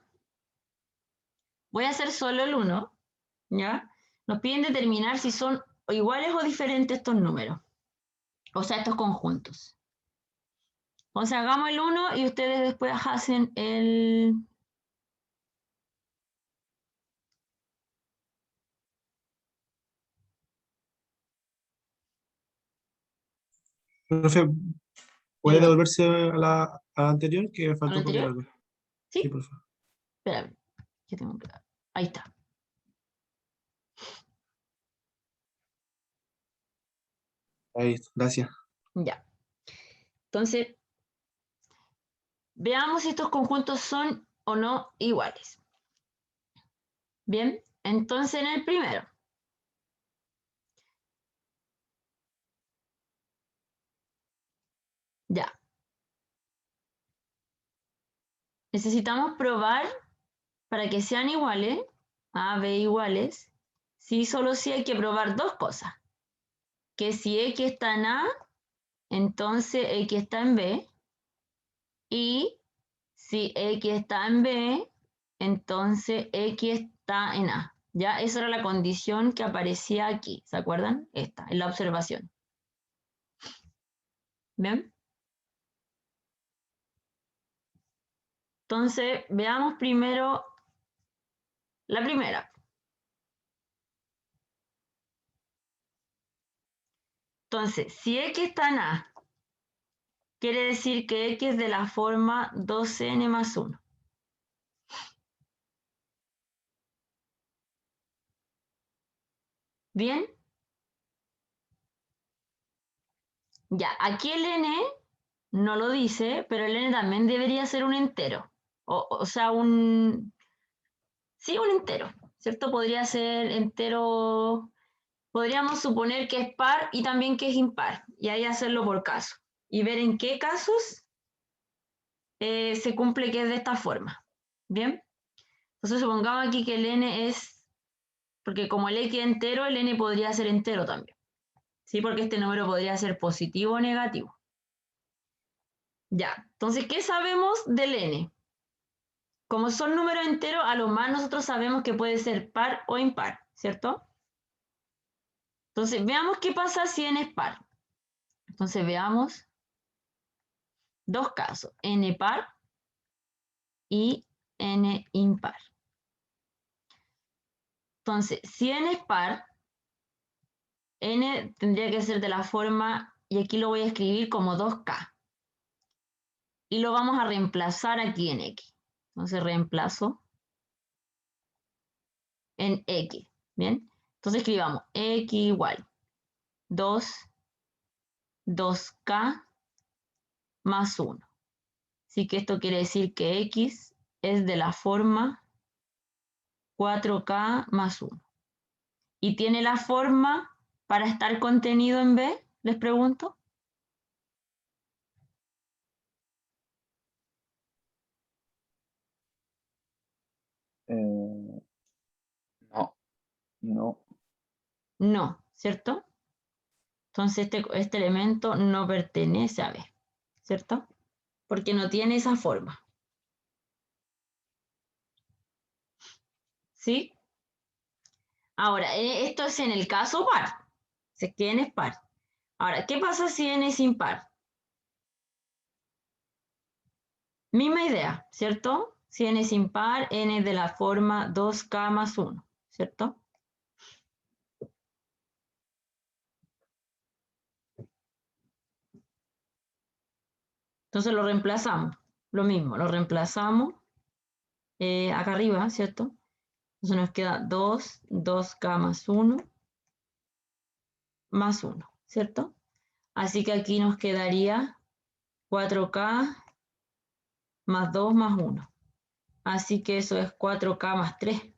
Voy a hacer solo el 1, ¿ya? Nos piden determinar si son iguales o diferentes estos números, o sea, estos conjuntos. Entonces hagamos el 1 y ustedes después hacen el... Profe, ¿puede Dígame. devolverse a la anterior? Que me faltó copiar anterior? algo. Sí. Sí, por favor. Espérame, que tengo que... Ahí está. Ahí está, gracias. Ya. Entonces, veamos si estos conjuntos son o no iguales. Bien, entonces en el primero. Ya. Necesitamos probar para que sean iguales, A, B iguales, sí, solo sí hay que probar dos cosas. Que si X está en A, entonces X está en B. Y si X está en B, entonces X está en A. ¿Ya? Esa era la condición que aparecía aquí. ¿Se acuerdan? Esta, en la observación. ¿Bien? Entonces, veamos primero la primera. Entonces, si X está en A, quiere decir que X es de la forma 2n más 1. ¿Bien? Ya, aquí el n no lo dice, pero el n también debería ser un entero. O sea, sí, un entero, ¿cierto? Podría ser entero, podríamos suponer que es par y también que es impar, y ahí hacerlo por caso, y ver en qué casos se cumple que es de esta forma. ¿Bien? Entonces supongamos aquí que el n es, porque como el x es entero, el n podría ser entero también. ¿Sí? Porque este número podría ser positivo o negativo. Ya, entonces, ¿qué sabemos del n? Como son números enteros, a lo más nosotros sabemos que puede ser par o impar, ¿cierto? Entonces, veamos qué pasa si n es par. Entonces, veamos dos casos, n par y n impar. Entonces, si n es par, n tendría que ser de la forma, y aquí lo voy a escribir como 2k. Y lo vamos a reemplazar aquí en x. Entonces, reemplazo en x, ¿bien? Entonces, escribamos x igual 2k más 1. Así que esto quiere decir que x es de la forma 4k más 1. ¿Y tiene la forma para estar contenido en B? Les pregunto. No, no. No, ¿cierto? Entonces este elemento no pertenece a B, ¿cierto? Porque no tiene esa forma. ¿Sí? Ahora, esto es en el caso par. Si es que n es par. Ahora, ¿qué pasa si n es impar? Misma idea, ¿cierto? Si n es impar, n es de la forma 2k más 1, ¿cierto? Entonces lo reemplazamos. Lo mismo, lo reemplazamos acá arriba, ¿cierto? Entonces nos queda 2k más 1, más 1, ¿cierto? Así que aquí nos quedaría 4k más 2 más 1. Así que eso es 4k más 3.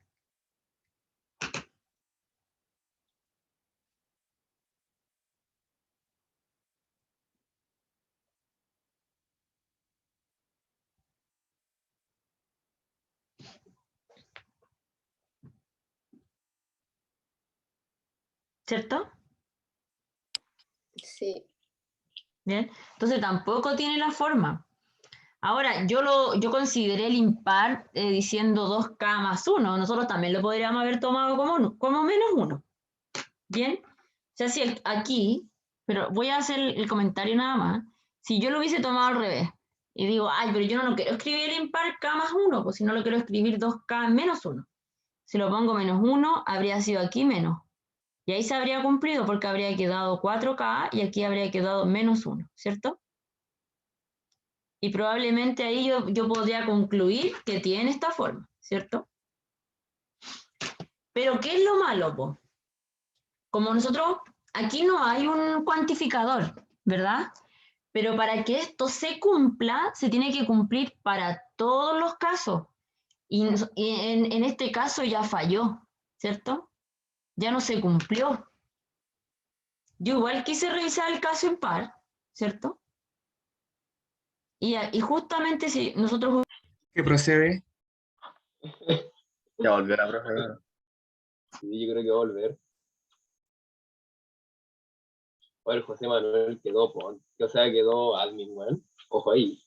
¿Cierto? Sí. Bien. Entonces tampoco tiene la forma. Ahora, yo consideré el impar diciendo 2k más 1. Nosotros también lo podríamos haber tomado como menos 1. ¿Bien? O sea, si aquí, pero voy a hacer el comentario nada más. Si yo lo hubiese tomado al revés y digo, ay, pero yo no lo quiero escribir el impar k más 1, pues si no lo quiero escribir 2k menos 1. Si lo pongo menos 1, habría sido aquí menos. Y ahí se habría cumplido porque habría quedado 4k y aquí habría quedado menos 1, ¿cierto? Y probablemente ahí yo podría concluir que tiene esta forma, ¿cierto? Pero ¿qué es lo malo, po? Como nosotros, aquí no hay un cuantificador, ¿verdad? Pero para que esto se cumpla, se tiene que cumplir para todos los casos. Y en este caso ya falló, ¿cierto? Ya no se cumplió. Yo igual quise revisar el caso impar, ¿cierto? Y justamente si nosotros... ¿Qué procede? Ya volverá, profe. Sí, yo creo que va a volver. O el José Manuel quedó o sea, quedó admin, weón. Ojo ahí.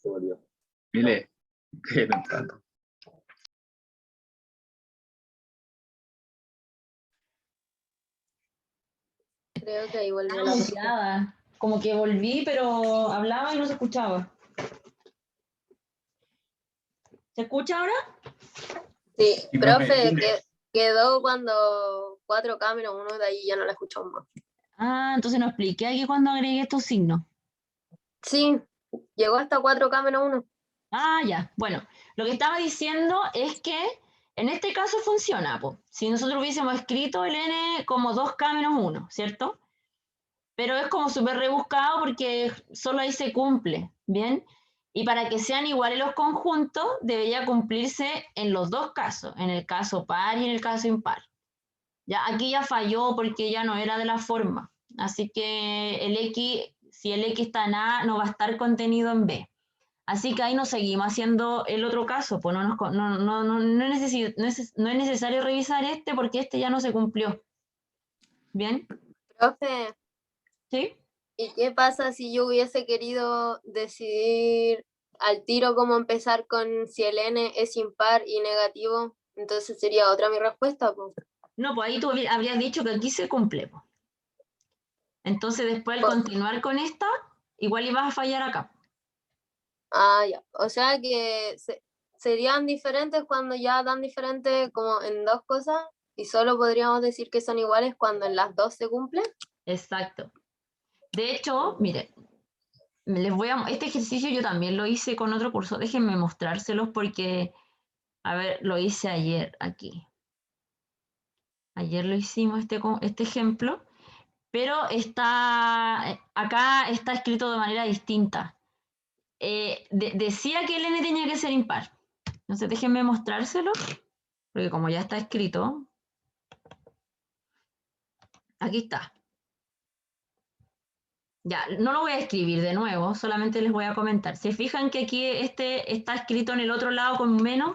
Se volvió. Mire, qué tanto. Creo que ahí volvió Estaba la muteada. Como que volví, pero hablaba y no se escuchaba. ¿Se escucha ahora? Sí, Y profe, profe, quedó cuando 4K menos 1, de ahí ya no la escuchamos más. Ah, entonces no expliqué aquí cuando agregué estos signos. Sí, llegó hasta 4K menos 1. Ah, ya. Bueno, lo que estaba diciendo es que en este caso funciona, po. Si nosotros hubiésemos escrito el n como 2k menos 1, ¿cierto? Pero es como súper rebuscado porque solo ahí se cumple, ¿bien? Y para que sean iguales los conjuntos, debería cumplirse en los dos casos, en el caso par y en el caso impar. Ya, aquí ya falló porque ya no era de la forma. Así que el X, si el X está en A, no va a estar contenido en B. Así que ahí nos seguimos haciendo el otro caso, pues no es necesario revisar este porque este ya no se cumplió. ¿Bien? Profe, ¿Sí? ¿y qué pasa si yo hubiese querido decidir al tiro cómo empezar con si el n es impar y negativo? Entonces sería otra mi respuesta, pues. No, pues ahí tú habrías dicho que aquí se cumple, pues. Entonces después al Pues, continuar con esta, igual ibas a fallar acá. ah, ya. O sea que serían diferentes cuando ya dan diferente como en dos cosas y solo podríamos decir que son iguales cuando en las dos se cumplen. Exacto. De hecho, mire, este ejercicio yo también lo hice con otro curso. Déjenme mostrárselos porque, a ver, lo hice ayer aquí. Ayer lo hicimos este ejemplo, pero acá está escrito de manera distinta. Decía que el n tenía que ser impar. Entonces déjenme mostrárselo, porque como ya está escrito, aquí está. Ya, no lo voy a escribir de nuevo, solamente les voy a comentar. ¿Se fijan que aquí este está escrito en el otro lado con menos?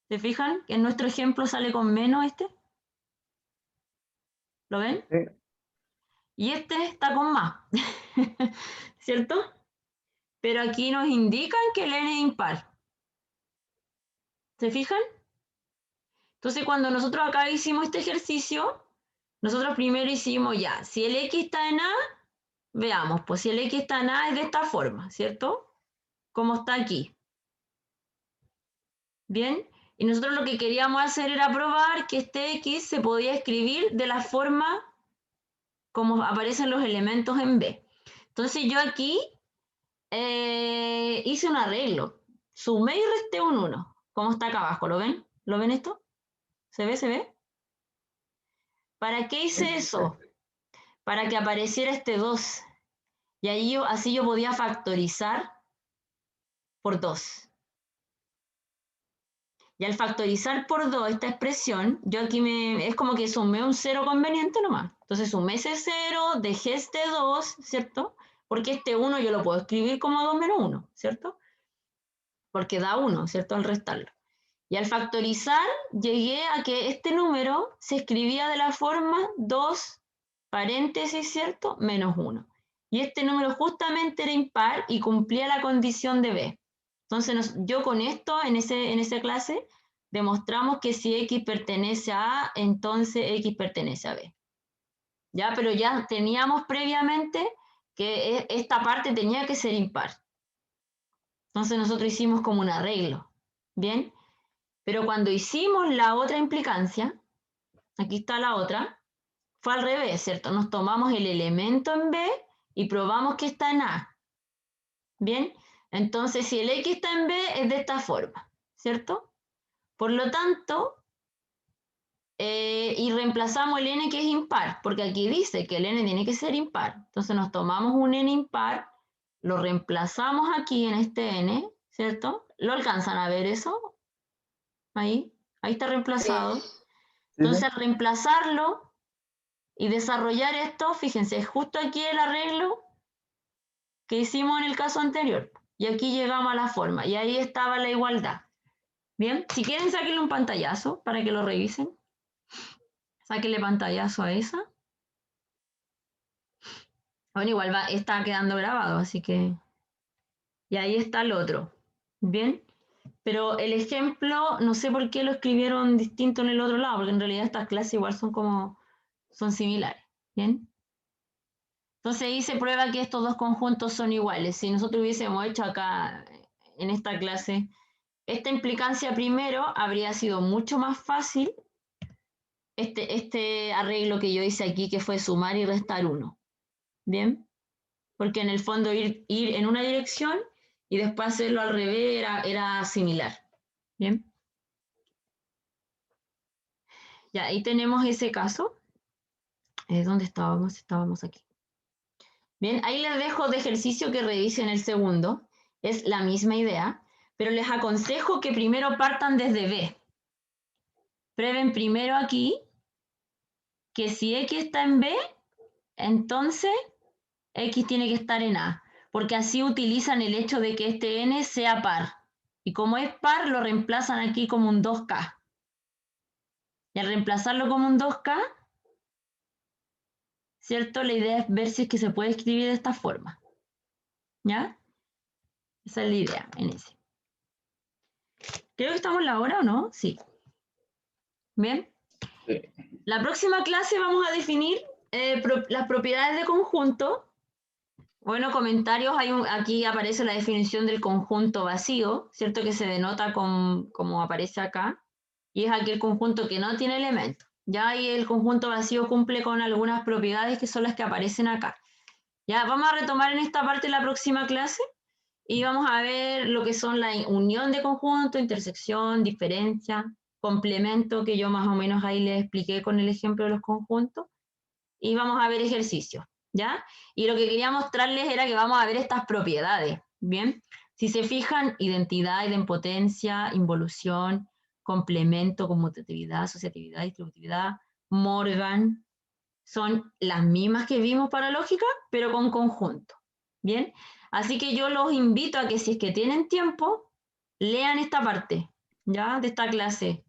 ¿Se fijan que en nuestro ejemplo sale con menos este? ¿Lo ven? Sí. Y este está con más, ¿cierto? Pero aquí nos indican que el n es impar. ¿Se fijan? Entonces cuando nosotros acá hicimos este ejercicio, nosotros primero hicimos ya, si el x está en A, veamos, pues si el x está en A es de esta forma, ¿cierto? Como está aquí. Bien, y nosotros lo que queríamos hacer era probar que este x se podía escribir de la forma como aparecen los elementos en B. Entonces yo aquí hice un arreglo. Sumé y resté un 1. ¿Cómo está acá abajo? ¿Lo ven? ¿Lo ven esto? ¿Se ve? ¿Se ve? ¿Para qué hice eso? Para que apareciera este 2. Y ahí así yo podía factorizar por 2. Y al factorizar por 2 esta expresión, yo aquí es como que sumé un 0 conveniente nomás. Entonces sumé ese 0, dejé este 2, ¿cierto? Porque este 1 yo lo puedo escribir como 2 menos 1, ¿cierto? Porque da 1, ¿cierto? Al restarlo. Y al factorizar llegué a que este número se escribía de la forma 2 paréntesis, ¿cierto? Menos 1. Y este número justamente era impar y cumplía la condición de B. Entonces yo con esto, en esa clase, demostramos que si X pertenece a A, entonces X pertenece a B. ¿Ya? Pero ya teníamos previamente que esta parte tenía que ser impar. Entonces nosotros hicimos como un arreglo. ¿Bien? Pero cuando hicimos la otra implicancia, aquí está la otra, fue al revés, ¿cierto? Nos tomamos el elemento en B y probamos que está en A. ¿Bien? Entonces, si el X está en B, es de esta forma, ¿cierto? Por lo tanto, y reemplazamos el n que es impar, porque aquí dice que el n tiene que ser impar. Entonces nos tomamos un n impar, lo reemplazamos aquí en este n, ¿cierto? ¿Lo alcanzan a ver eso? Ahí está reemplazado. Sí, Entonces, sí. al reemplazarlo y desarrollar esto, fíjense, justo aquí el arreglo que hicimos en el caso anterior. Y aquí llegamos a la forma. Y ahí estaba la igualdad. Bien, si quieren, sáquenle un pantallazo para que lo revisen. Sáquenle pantallazo a esa. Bueno, igual está quedando grabado, así que... Y ahí está el otro. Bien. Pero el ejemplo, no sé por qué lo escribieron distinto en el otro lado, porque en realidad estas clases igual son similares. Bien. Entonces ahí se prueba que estos dos conjuntos son iguales. Si nosotros hubiésemos hecho acá en esta clase esta implicancia primero, habría sido mucho más fácil este arreglo que yo hice aquí, que fue sumar y restar 1. ¿Bien? Porque en el fondo ir en una dirección y después hacerlo al revés era similar. ¿Bien? Ya, ahí tenemos ese caso. ¿Dónde estábamos? Estábamos aquí. Bien, ahí les dejo de ejercicio que revisen el segundo. Es la misma idea, pero les aconsejo que primero partan desde B. Prueben primero aquí que si X está en B, entonces X tiene que estar en A, porque así utilizan el hecho de que este N sea par. Y como es par, lo reemplazan aquí como un 2K. Y al reemplazarlo como un 2K, ¿cierto? La idea es ver si es que se puede escribir de esta forma. ¿Ya? Esa es la idea en ese. Creo que estamos en la hora, ¿o no? Sí. ¿Bien? Sí. La próxima clase vamos a definir las propiedades de conjunto. Bueno, comentarios, aquí aparece la definición del conjunto vacío, ¿cierto? Que se denota como aparece acá. Y es aquel conjunto que no tiene elementos. Ya ahí el conjunto vacío cumple con algunas propiedades que son las que aparecen acá. Ya, vamos a retomar en esta parte la próxima clase y vamos a ver lo que son la unión de conjunto, intersección, diferencia, complemento, que yo más o menos ahí les expliqué con el ejemplo de los conjuntos. Y vamos a ver ejercicios, ¿ya? Y lo que quería mostrarles era que vamos a ver estas propiedades, ¿bien? Si se fijan, identidad, idempotencia, involución, complemento, conmutatividad, asociatividad, distributividad, Morgan, son las mismas que vimos para lógica, pero con conjunto, ¿bien? Así que yo los invito a que si es que tienen tiempo, lean esta parte, ¿ya? De esta clase,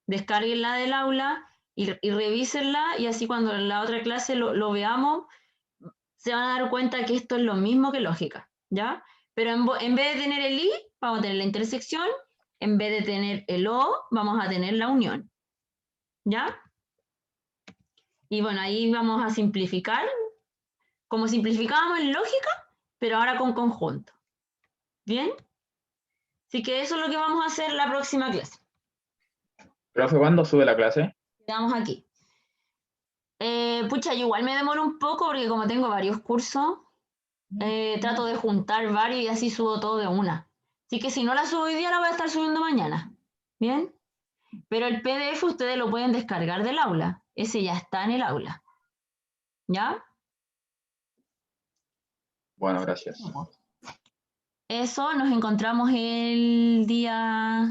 descárguenla del aula y revísenla, y así cuando en la otra clase lo veamos, se van a dar cuenta que esto es lo mismo que lógica, ¿ya? Pero en vez de tener el I, vamos a tener la intersección, en vez de tener el O, vamos a tener la unión, ¿ya? Y bueno, ahí vamos a simplificar, como simplificábamos en lógica, pero ahora con conjunto, ¿bien? Así que eso es lo que vamos a hacer la próxima clase. Profe, ¿cuándo sube la clase? Quedamos aquí. Pucha, yo igual me demoro un poco porque como tengo varios cursos, trato de juntar varios y así subo todo de una. Así que si no la subo hoy día, la voy a estar subiendo mañana. ¿Bien? Pero el PDF ustedes lo pueden descargar del aula. Ese ya está en el aula. ¿Ya? Bueno, gracias. Eso, nos encontramos el día